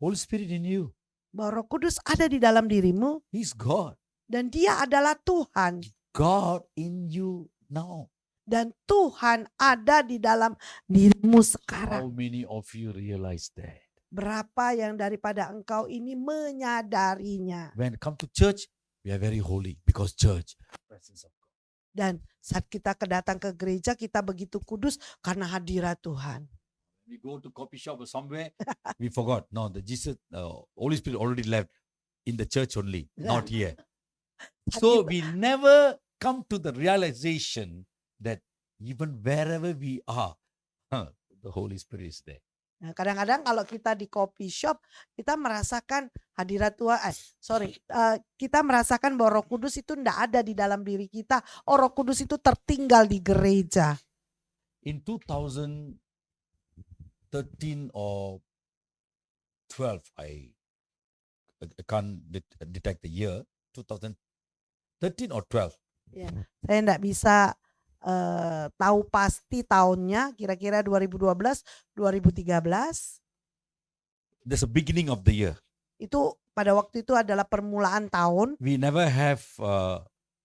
Holy Spirit in you. bahwa Roh Kudus ada di dalam dirimu He's God. dan Dia adalah Tuhan, God in you now. dan Tuhan ada di dalam dirimu How sekarang. many of you realize that? Berapa yang daripada engkau ini menyadarinya? When come to church, we are very holy because church, presence of God. Dan saat kita datang ke gereja, kita begitu kudus karena hadirat Tuhan. We go to coffee shop or somewhere, we forgot. No, the Jesus, Holy Spirit already left in the church only, not here. So we never come to the realization that even wherever we are, the Holy Spirit is there. Nah, kadang-kadang kalau kita di coffee shop, kita merasakan hadirat Tuhan. Kita merasakan bahwa Roh Kudus itu tidak ada di dalam diri kita. Oh, Roh Kudus itu tertinggal di gereja. In 2013 or 12, I can't detect the year. 2013 or 12. Saya tidak bisa tahu pasti tahunnya, kira-kira 2012, 2013. There's a beginning of the year. Itu pada waktu itu adalah permulaan tahun. We never have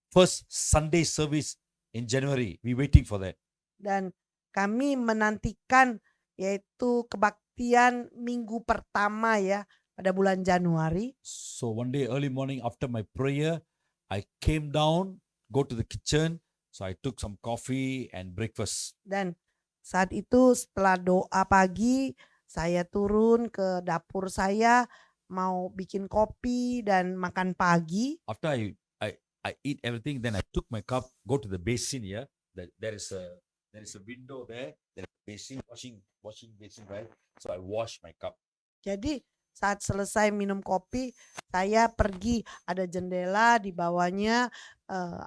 first Sunday service in January. We waiting for that. Dan kami menantikan yaitu kebaktian minggu pertama ya pada bulan Januari. So one day early morning after my prayer, I came down, go to the kitchen. So I took some coffee and breakfast. Dan saat itu setelah doa pagi, saya turun ke dapur saya mau bikin kopi dan makan pagi. After I eat everything, then I took my cup, go to the basin here. There is a window there. There is a basin, washing basin, right? So I wash my cup. Jadi saat selesai minum kopi, saya pergi, ada jendela di bawahnya,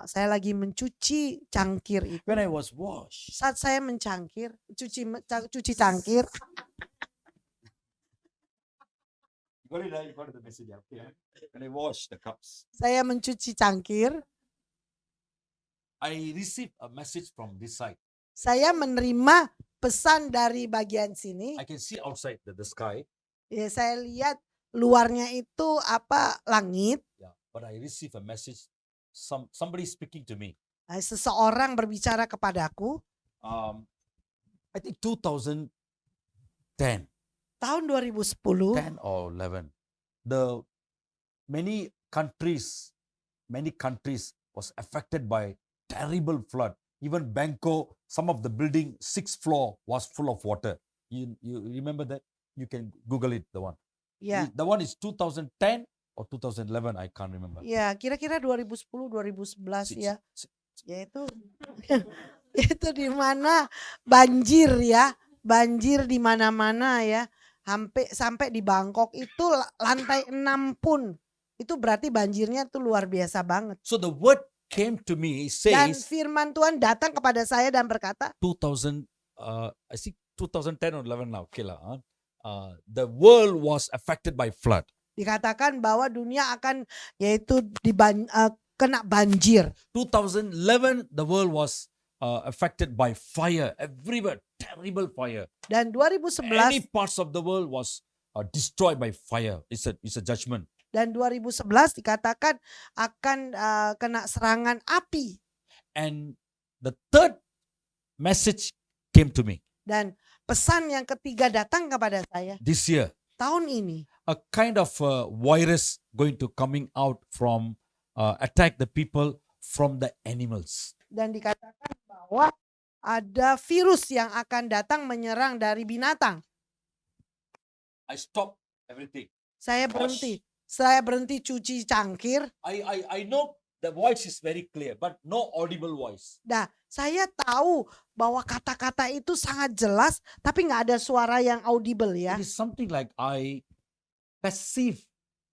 saya lagi mencuci cangkir itu. When I was washed, Saat saya cuci cangkir, you got the message. Okay. When I wash the cups, saya mencuci cangkir, I received a message from this side. saya menerima pesan dari bagian sini. I can see outside the sky. Ya, saya lihat luarnya itu langit. Yeah, but I received a message. Somebody speaking to me. Seseorang berbicara kepadaku. I think 2010. Tahun 2010. 10 or 11. The many countries was affected by terrible flood. Even Bangkok, some of the building 6th floor was full of water. You remember that? You can Google it, the one. Ya. The one is 2010 or 2011, I can't remember. Ya, kira-kira 2010, 2011 ya. Yaitu Itu di mana banjir ya, banjir di mana-mana ya. Sampai di Bangkok itu lantai 6 pun. Itu berarti banjirnya tuh luar biasa banget. So the word came to me, it Dan says firman Tuhan datang kepada saya dan berkata, 2000, I think 2010 or 11 now, okay lah, the world was affected by flood. dikatakan bahwa dunia akan yaitu kena banjir. 2011, the world was affected by fire everywhere, terrible fire. Dan Any 2011 parts of the world was destroyed by fire. It's a judgment. dan 2011 dikatakan akan kena serangan api. And the third message came to me Dan pesan yang ketiga datang kepada saya this year. tahun ini. A kind of virus going to coming out from attack the people from the animals. Dan dikatakan bahwa ada virus yang akan datang menyerang dari binatang. I stopped everything. Saya berhenti cuci cangkir. I know the voice is very clear, but no audible voice. Nah, saya tahu bahwa kata-kata itu sangat jelas, tapi nggak ada suara yang audible ya. It is something like I perceive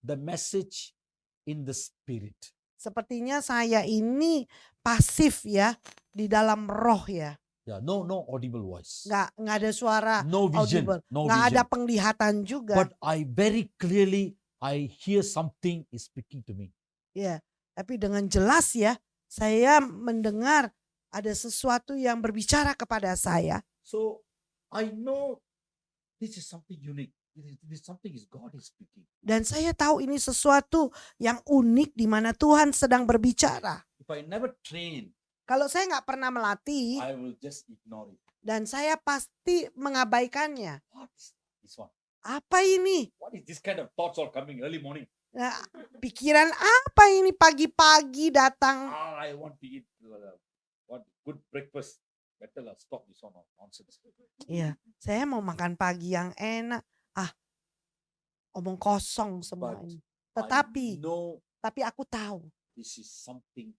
the message in the spirit. Sepertinya saya ini pasif ya di dalam roh ya. Yeah, no audible voice. Nggak ada suara No vision. audible. No Nggak vision. ada penglihatan juga. But I very clearly I hear something is speaking to me. Ya, tapi dengan jelas ya, saya mendengar ada sesuatu yang berbicara kepada saya. So I know this is something unique. This something is God is speaking. Dan saya tahu ini sesuatu yang unik di mana Tuhan sedang berbicara. If I never train, Kalau saya nggak pernah melatih I will just ignore it. dan saya pasti mengabaikannya. What is this one? Apa ini? What is this kind of thoughts all coming early morning? Nah, pikiran apa ini pagi-pagi datang? I want to eat what good breakfast. Better lah stop this one nonsense. Iya, saya mau makan pagi yang enak. Omong kosong semua But ini. No, Tapi aku tahu this is something.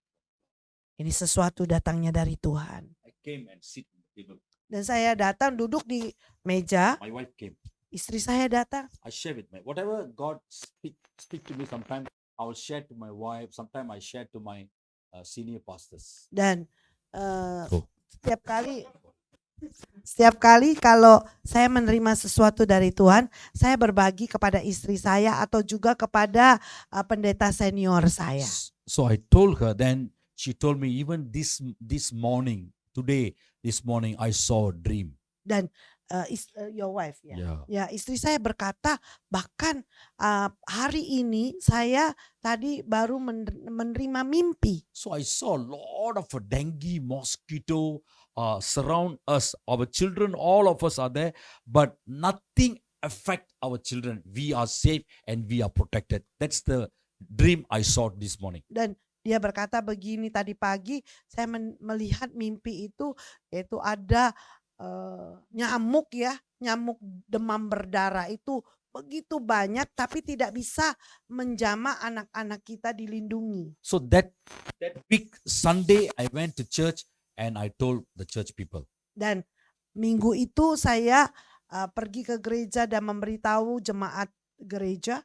ini sesuatu datangnya dari Tuhan. I came and sit on the table. Dan saya datang duduk di meja, My wife came. istri saya datang. I share with my whatever God speak to me. Sometimes I will share to my wife. Sometimes I share to my senior pastors. Dan setiap kali kalau saya menerima sesuatu dari Tuhan, saya berbagi kepada istri saya atau juga kepada pendeta senior saya. So I told her. Then she told me, even this morning, this morning I saw a dream. Dan your wife ya. Yeah. Ya, istri saya berkata bahkan hari ini saya tadi baru menerima mimpi. So I saw a lot of dengue, mosquito surround us. Our children, all of us are there, but nothing affect our children. We are safe and we are protected. That's the dream I saw this morning. Dan dia berkata begini, tadi pagi saya melihat mimpi itu, yaitu ada nyamuk demam berdarah itu begitu banyak tapi tidak bisa menjamah anak-anak kita dilindungi. So that big Sunday I went to church and I told the church people. Dan minggu itu saya pergi ke gereja dan memberitahu jemaat gereja.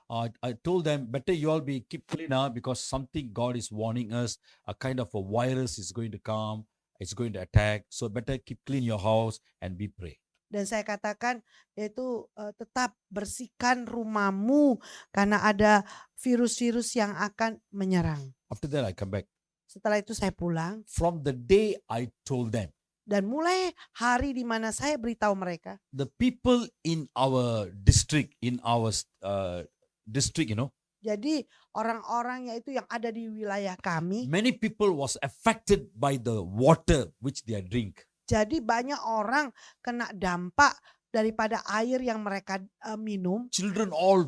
I told them, better you all keep clean because something God is warning us. A kind of a virus is going to come. It's going to attack. So better keep clean your house and we pray. Dan saya katakan yaitu tetap bersihkan rumahmu karena ada virus-virus yang akan menyerang. After that I come back. Setelah itu saya pulang. From the day I told them. Dan mulai hari di mana saya beritahu mereka. The people in our district, district, Jadi orang-orang yaitu yang ada di wilayah kami. many people was affected by the water which they drink. Jadi banyak orang kena dampak daripada air yang mereka minum. Children all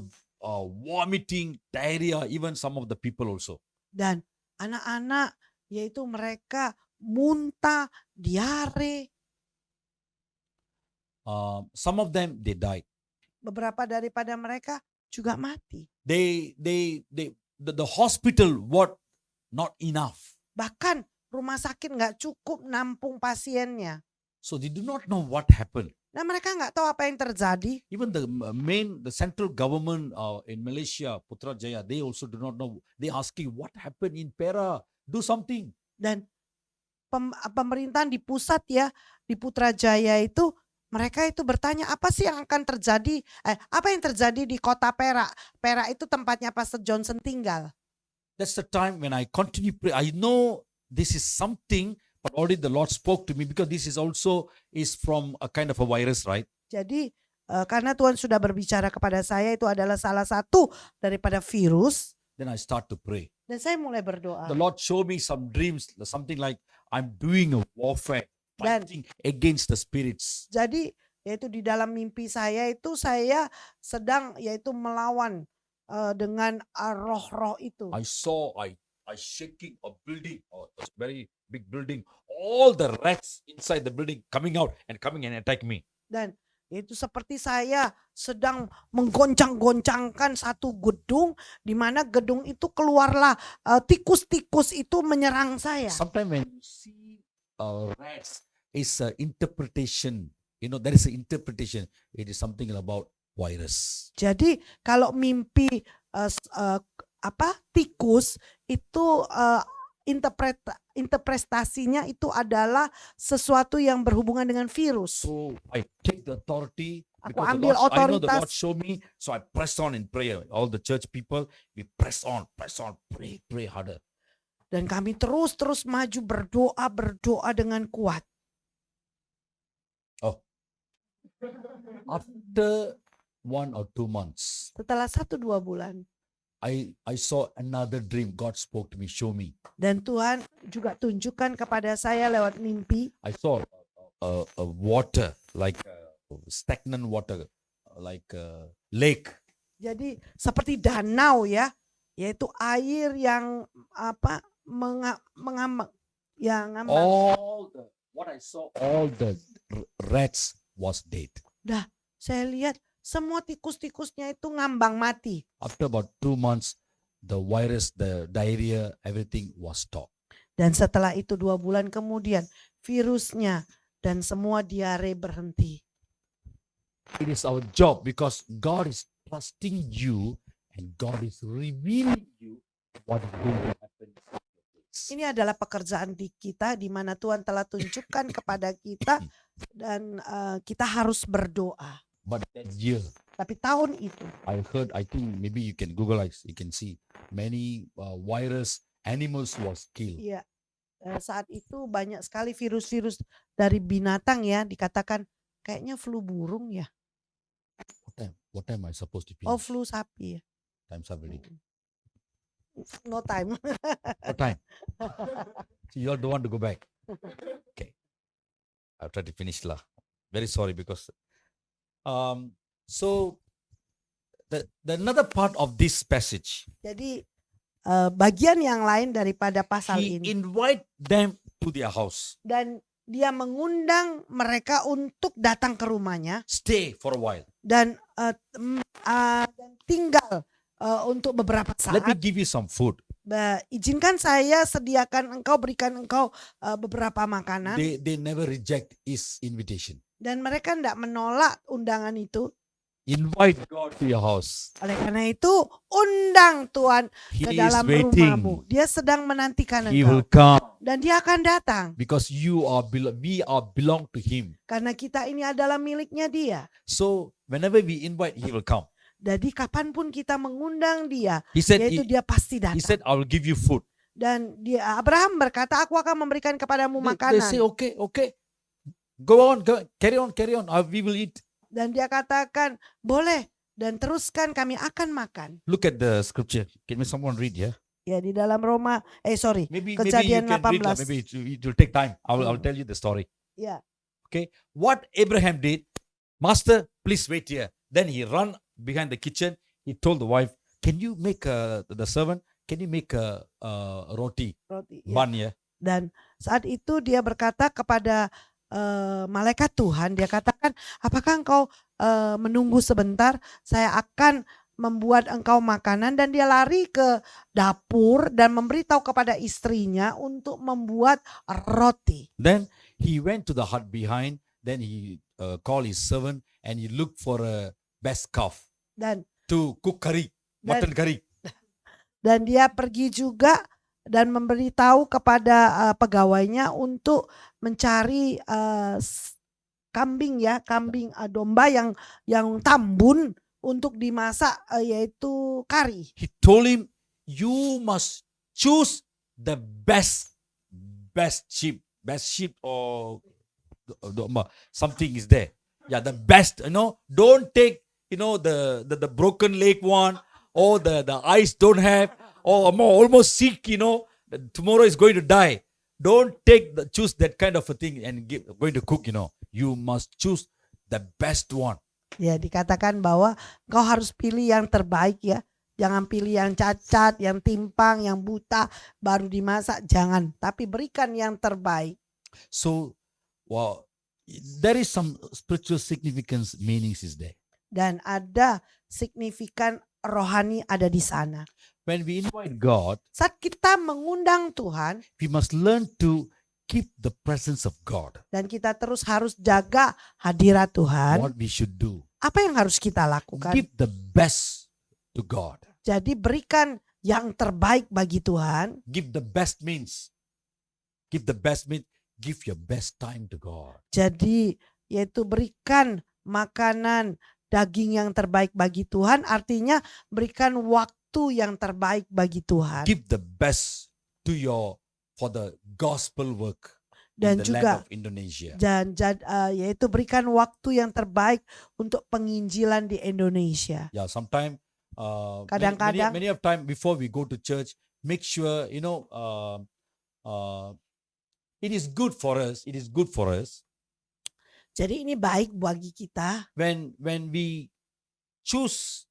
vomiting, diarrhea, even some of the people also. Dan anak-anak yaitu mereka muntah, diare. Some of them they died. Beberapa daripada mereka juga mati. The hospital what not enough. Bahkan rumah sakit nggak cukup nampung pasiennya. So they do not know what happened. Nah mereka nggak tahu apa yang terjadi. Even the central government in Malaysia, Putrajaya, they also do not know. They asking what happened in Perak. Do something. Dan pemerintahan di pusat ya, di Putrajaya itu mereka itu bertanya apa sih yang akan terjadi, apa yang terjadi di kota Perak. Perak itu tempatnya Pastor Johnson tinggal. That's the time when I continue pray. I know this is something, but already the Lord spoke to me because this is also is from a kind of a virus, right? Jadi karena Tuhan sudah berbicara kepada saya itu adalah salah satu daripada virus. Then I start to pray. Dan saya mulai berdoa. The Lord showed me some dreams, something like I'm doing a warfare, Dan fighting against the spirits. jadi yaitu di dalam mimpi saya itu saya sedang yaitu melawan dengan roh-roh itu. I saw I shaking a building, a very big building. All the rats inside the building coming out and attack me. Dan itu seperti saya sedang menggoncang-goncangkan satu gedung, di mana gedung itu keluarlah tikus-tikus itu menyerang saya. Sometimes when you see rats, it's an interpretation. You know, there is an interpretation. It is something about virus. Jadi kalau mimpi tikus itu interpretasinya itu adalah sesuatu yang berhubungan dengan virus. So I take the authority Aku because the ambil Lord, I know the Lord otoritas. showed me. So I press on in prayer. All the church people, we press on, pray harder. Dan kami terus maju berdoa dengan kuat. After 1 or 2 months, Setelah 1-2 bulan. I saw another dream. God spoke to me, show me. Dan Tuhan juga tunjukkan kepada saya lewat mimpi. I saw a water, like stagnant water, like a lake. Jadi seperti danau ya, yaitu air yang ngambang. What I saw, all the rats was dead. Saya lihat semua tikus-tikusnya itu ngambang mati. After about 2 months, the virus, the diarrhea, everything was stopped. Dan setelah itu 2 bulan kemudian virusnya dan semua diare berhenti. It is our job because God is trusting you and God is revealing you what is going to happen. Ini adalah pekerjaan di kita di mana Tuhan telah tunjukkan kepada kita dan kita harus berdoa. But that year, Tapi tahun itu I think maybe you can Google, you can see many virus animals was killed. ya saat itu banyak sekali virus-virus dari binatang ya, dikatakan kayaknya flu burung ya. What time am I supposed to finish? Oh, flu sapi ya. Time's up already. No time. What time? So you all don't want to go back. Okay. I'll try to finish lah. Very sorry because so the another part of this passage, Jadi bagian yang lain daripada pasal he ini, invite them to their house, dan dia mengundang mereka untuk datang ke rumahnya stay for a while. dan tinggal untuk beberapa Let me saat. give you some food. Izinkan saya sediakan engkau, berikan engkau beberapa makanan. They never reject his invitation. Dan mereka tidak menolak undangan itu. Invite God to your house. Oleh karena itu undang Tuhan He ke is dalam rumahmu. waiting. Dia sedang menantikan He will engkau. come Dan dia akan datang. because we are belong to him. Karena kita ini adalah miliknya dia. So whenever we invite, he will come. Jadi kapanpun kita mengundang dia, He said, yaitu dia pasti he said, datang. I will give you food. Dan dia Abraham berkata, aku akan memberikan kepadamu They makanan. say, okay. Go on, carry on. We will eat. Dan dia katakan, boleh. Dan teruskan, kami akan makan. Look at the scripture. Can someone read, yeah? Ya di dalam Maybe you Kejadian can read, 18. maybe it will take time. I'll tell you the story. Ya. Okay. What Abraham did, Master, please wait here. Then he run behind the kitchen. He told the wife, can you make the servant, can you make a roti, Roti, ya. bun, yeah? Dan saat itu dia berkata kepada malaikat Tuhan, dia katakan, apakah engkau menunggu sebentar, saya akan membuat engkau makanan, dan dia lari ke dapur dan memberitahu kepada istrinya untuk membuat roti. Then he went to the hut behind. Then he called his servant and he looked for a best calf Dan to cook curry, mutton curry. dan dia pergi juga dan memberitahu kepada pegawainya untuk mencari kambing domba yang tambun untuk dimasak, yaitu kari. He told him, you must choose the best sheep or something is there. Yeah, the best, don't take, the broken leg one, or the eyes don't have, or almost sick, tomorrow is going to die. Don't choose that kind of a thing and going to cook, You must choose the best one. Ya, dikatakan bahwa kau harus pilih yang terbaik ya. Jangan pilih yang cacat, yang timpang, yang buta baru dimasak, jangan. Tapi berikan yang terbaik. So, there is some spiritual significance, meanings is there. Dan ada signifikan rohani ada di sana. When we invite God, Saat kita mengundang Tuhan, we must learn to keep the presence of God. dan kita terus harus jaga hadirat Tuhan, What we should do. apa yang harus kita lakukan? Give the best to God. Jadi berikan yang terbaik bagi Tuhan. Give the best means. Give your best time to God. Jadi yaitu berikan makanan daging yang terbaik bagi Tuhan, artinya berikan waktu yang terbaik bagi Tuhan. Give the best for the gospel work Dan in the juga land of Indonesia. dan yaitu berikan waktu yang terbaik untuk penginjilan di Indonesia. Yeah, sometimes Kadang-kadang- many of time before we go to church, make sure it is good for us. It is good for us Jadi ini baik bagi kita when we choose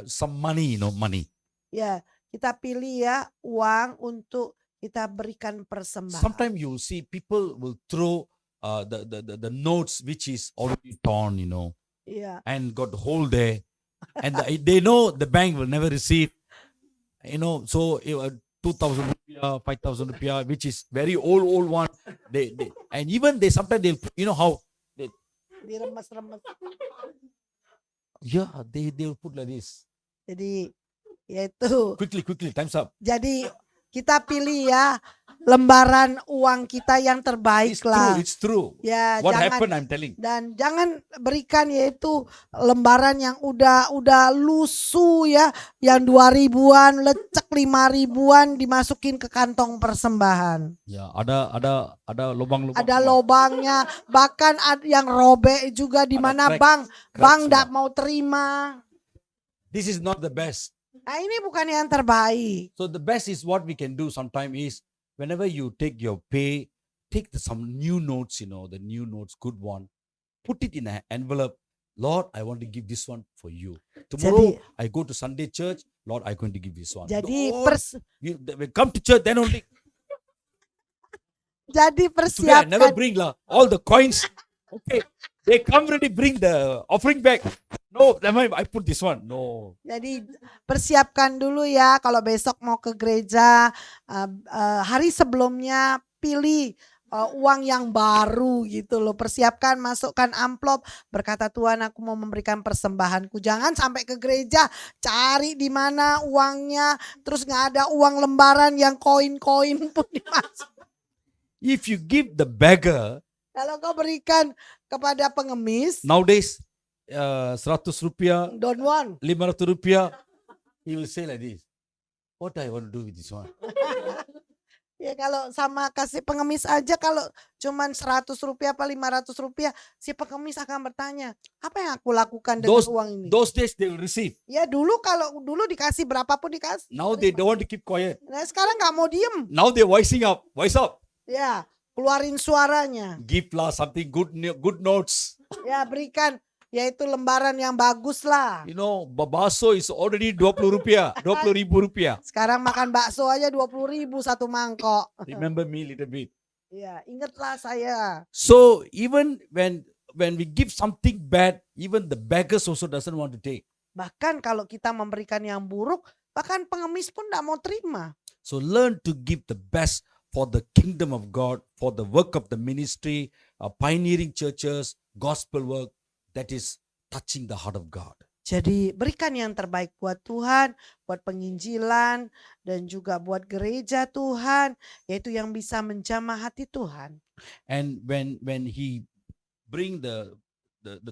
some money. Money. ya, kita pilih ya uang untuk kita berikan persembahan. Sometimes you see people will throw the notes which is already torn, Ya, and got hole there, and they know the bank will never receive, so 2,000 rupiah, 5,000 rupiah, which is very old one. They and even they sometimes they'll how diremes-remes. they'll put like this. Jadi yaitu Quickly, time's up. jadi kita pilih ya lembaran uang kita yang terbaik lah. It's true. Ya, What jangan happened, I'm telling. dan jangan berikan yaitu lembaran yang udah lusuh ya, yang 2.000-an, lecek 5.000-an dimasukin ke kantong persembahan. Ya, ada lubang-lubang. Ada lobangnya, bahkan ada yang robek juga di Ada mana crack bank semua. enggak mau terima. This is not the best. Nah, ini bukan yang terbaik. So the best is what we can do sometimes is whenever you take your pay, take some new notes, the new notes, good one, put it in an envelope. Lord, I want to give this one for you. Tomorrow I go to Sunday church. Lord, I'm going to give this one. Jadi Lord, we come to church, then only. Jadi Today I never persiapkan. bring all the coins. Okay, they come ready, bring the offering back. No, I put this one. No. Jadi persiapkan dulu ya, kalau besok mau ke gereja, hari sebelumnya pilih uang yang baru gitu loh. Persiapkan, masukkan amplop, berkata Tuhan aku mau memberikan persembahanku. Jangan sampai ke gereja cari di mana uangnya, terus nggak ada uang lembaran yang koin-koin pun dimasuk. If you give the beggar, Kalau kau berikan kepada pengemis, nowadays 100 rupiah, don't want. 500 rupiah, he will say like this. What I want to do with this one? Ya kalau sama kasih pengemis aja, kalau cuman 100 rupiah apa 500 rupiah, si pengemis akan bertanya, apa yang aku lakukan dengan uang ini? Those days they will receive. Ya kalau dulu dikasih berapapun dikasih. Now they don't want to keep quiet. Nah sekarang nggak mau diem. Now they're voicing up. Voice up. Ya keluarin suaranya. Give lah something good notes. Ya berikan yaitu lembaran yang bagus lah. Bakso is already 20 rupiah, 20,000 rupiah. Sekarang makan bakso aja 20.000 satu mangkok. Remember me little bit. Ya ingatlah saya. So even when we give something bad, even the beggars also doesn't want to take. Bahkan kalau kita memberikan yang buruk, bahkan pengemis pun tidak mau terima. So learn to give the best for the kingdom of God, for the work of the ministry, pioneering churches, gospel work that is touching the heart of God. Jadi berikan yang terbaik buat Tuhan, buat penginjilan, dan juga buat gereja Tuhan, yaitu yang bisa menjamah hati Tuhan. And when he bring the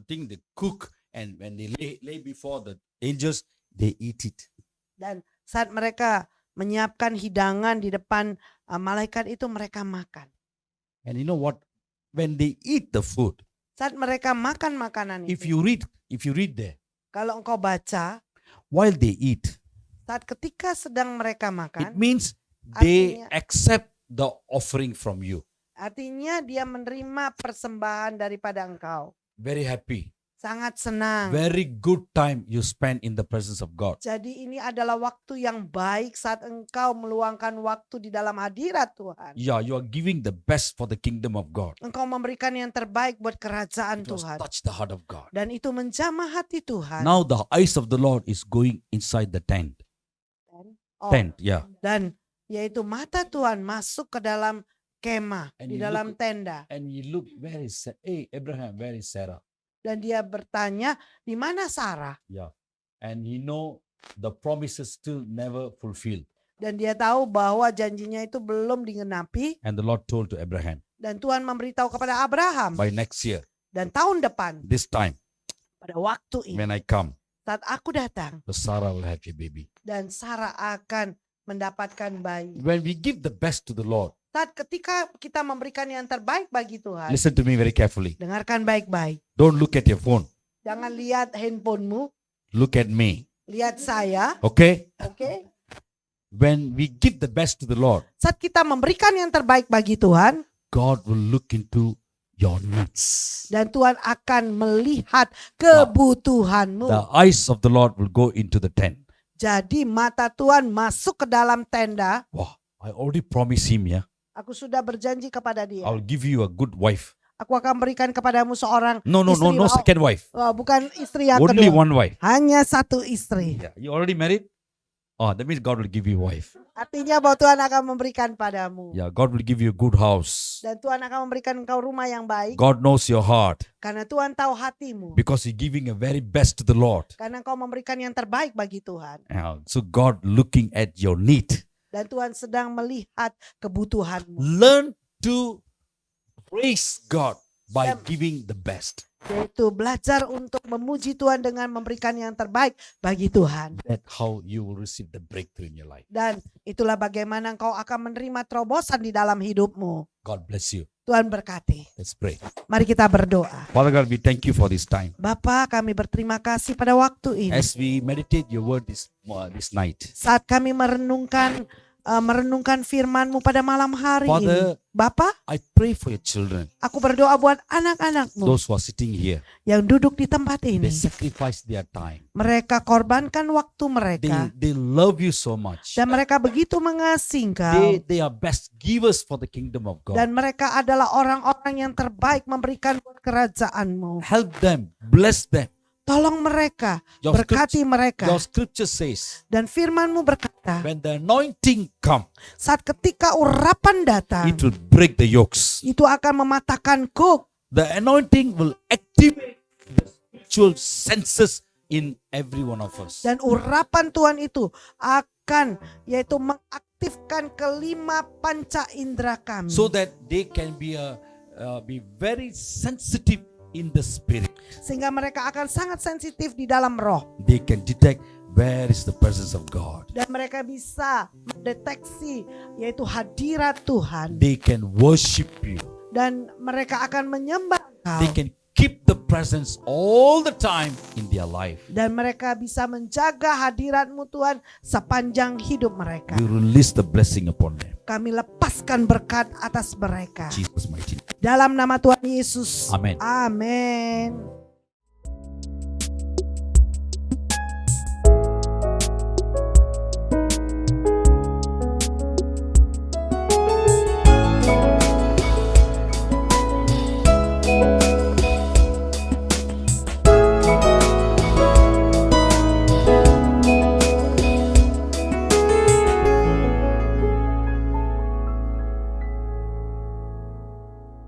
thing, the cook, and when they lay before the angels, they eat it. Dan saat mereka menyiapkan hidangan di depan malaikat itu, mereka makan. And you know what? When they eat the food, Saat mereka makan makanan if itu, you read there, kalau engkau baca, while they eat, saat ketika sedang mereka it makan, means they Artinya- accept the offering from you. artinya dia menerima persembahan daripada engkau. Very happy. Sangat senang. Very good time you spend in the presence of God. Jadi ini adalah waktu yang baik saat engkau meluangkan waktu di dalam hadirat Tuhan. Yeah, you are giving the best for the kingdom of God. Engkau memberikan yang terbaik buat kerajaan It was Tuhan. touch the heart of God. Dan itu menjamah hati Tuhan. Now the eyes of the Lord is going inside the tent. Oh, Tent, yeah. Dan yaitu mata Tuhan masuk ke dalam kemah, And di you dalam look- tenda. And you look, where is hey Abraham, where is Sarah? Dan dia bertanya, di mana Sarah? Yeah. And he know the promises still never fulfilled. Dan dia tahu bahwa janjinya itu belum digenapi. And the Lord told to Abraham, Dan Tuhan memberitahu kepada Abraham. by next year, Dan tahun depan, this time, pada waktu ini, when I come, saat aku datang, the Sarah will have a baby. dan Sarah akan mendapatkan bayi. When we give the best to the Lord, Saat ketika kita memberikan yang terbaik bagi Tuhan, listen to me very carefully. dengarkan baik-baik. Don't look at your phone. Jangan lihat handphonemu, Look at me. lihat saya, Okay? oke? When we give the best to the Lord, Saat kita memberikan yang terbaik bagi Tuhan, God will look into your needs. dan Tuhan akan melihat kebutuhanmu. The eyes of the Lord will go into the tent. Jadi mata Tuhan masuk ke dalam tenda. Wow, I already promised him, yeah. Aku sudah berjanji kepada dia. I'll give you a good wife. Aku akan berikan kepadamu seorang No, istri. second wife. Bukan istri yang Only kedua. one wife. Hanya satu istri. Yeah. You already married? Oh, that means God will give you a wife. Artinya bahwa Tuhan akan memberikan padamu. Yeah, God will give you a good house. Dan Tuhan akan memberikan engkau rumah yang baik. God knows your heart Karena Tuhan tahu hatimu. because you're giving a very best to the Lord. Karena engkau memberikan yang terbaik bagi Tuhan. Yeah, so God looking at your need. Dan Tuhan sedang melihat kebutuhanmu. Learn to praise God by giving the best. Yaitu belajar untuk memuji Tuhan dengan memberikan yang terbaik bagi Tuhan. That's how you will receive the breakthrough in your life. Dan itulah bagaimana engkau akan menerima terobosan di dalam hidupmu. God bless you. Tuhan berkati. Let's pray. Mari kita berdoa. Father God, we thank you for this time. Bapa, kami berterima kasih pada waktu ini. As we meditate your word this night, Saat kami merenungkan firman-Mu pada malam hari Father, ini. Bapa, I pray for your children, aku berdoa buat anak-anak-Mu those who are sitting here. yang duduk di tempat They ini. sacrifice their time. Mereka korbankan waktu mereka. They love you so much. Dan mereka begitu mengasihi Engkau. They are best givers for the kingdom of God. Dan mereka adalah orang-orang yang terbaik memberikan buat kerajaan-Mu. Help them, bless them. Tolong mereka, Your berkati mereka. Your scripture says, Dan firman-Mu berkata, when the anointing come, saat ketika urapan datang, it will break the yokes. itu akan mematahkan kuk. The anointing will activate the spiritual senses in every one of us. Dan urapan Tuhan itu akan yaitu mengaktifkan kelima panca indera kami. So that they can be very sensitive in the spirit. Sehingga mereka akan sangat sensitif di dalam roh. They can detect where is the presence of God. Dan mereka bisa mendeteksi yaitu hadirat Tuhan. They can worship you. Dan mereka akan menyembah They Engkau. can keep the presence all the time in their life. Dan mereka bisa menjaga hadirat-Mu Tuhan sepanjang hidup mereka. We release the blessing upon them. Kami lepaskan berkat atas mereka. Jesus mighty name. Dalam nama Tuhan Yesus. Amen. Amin.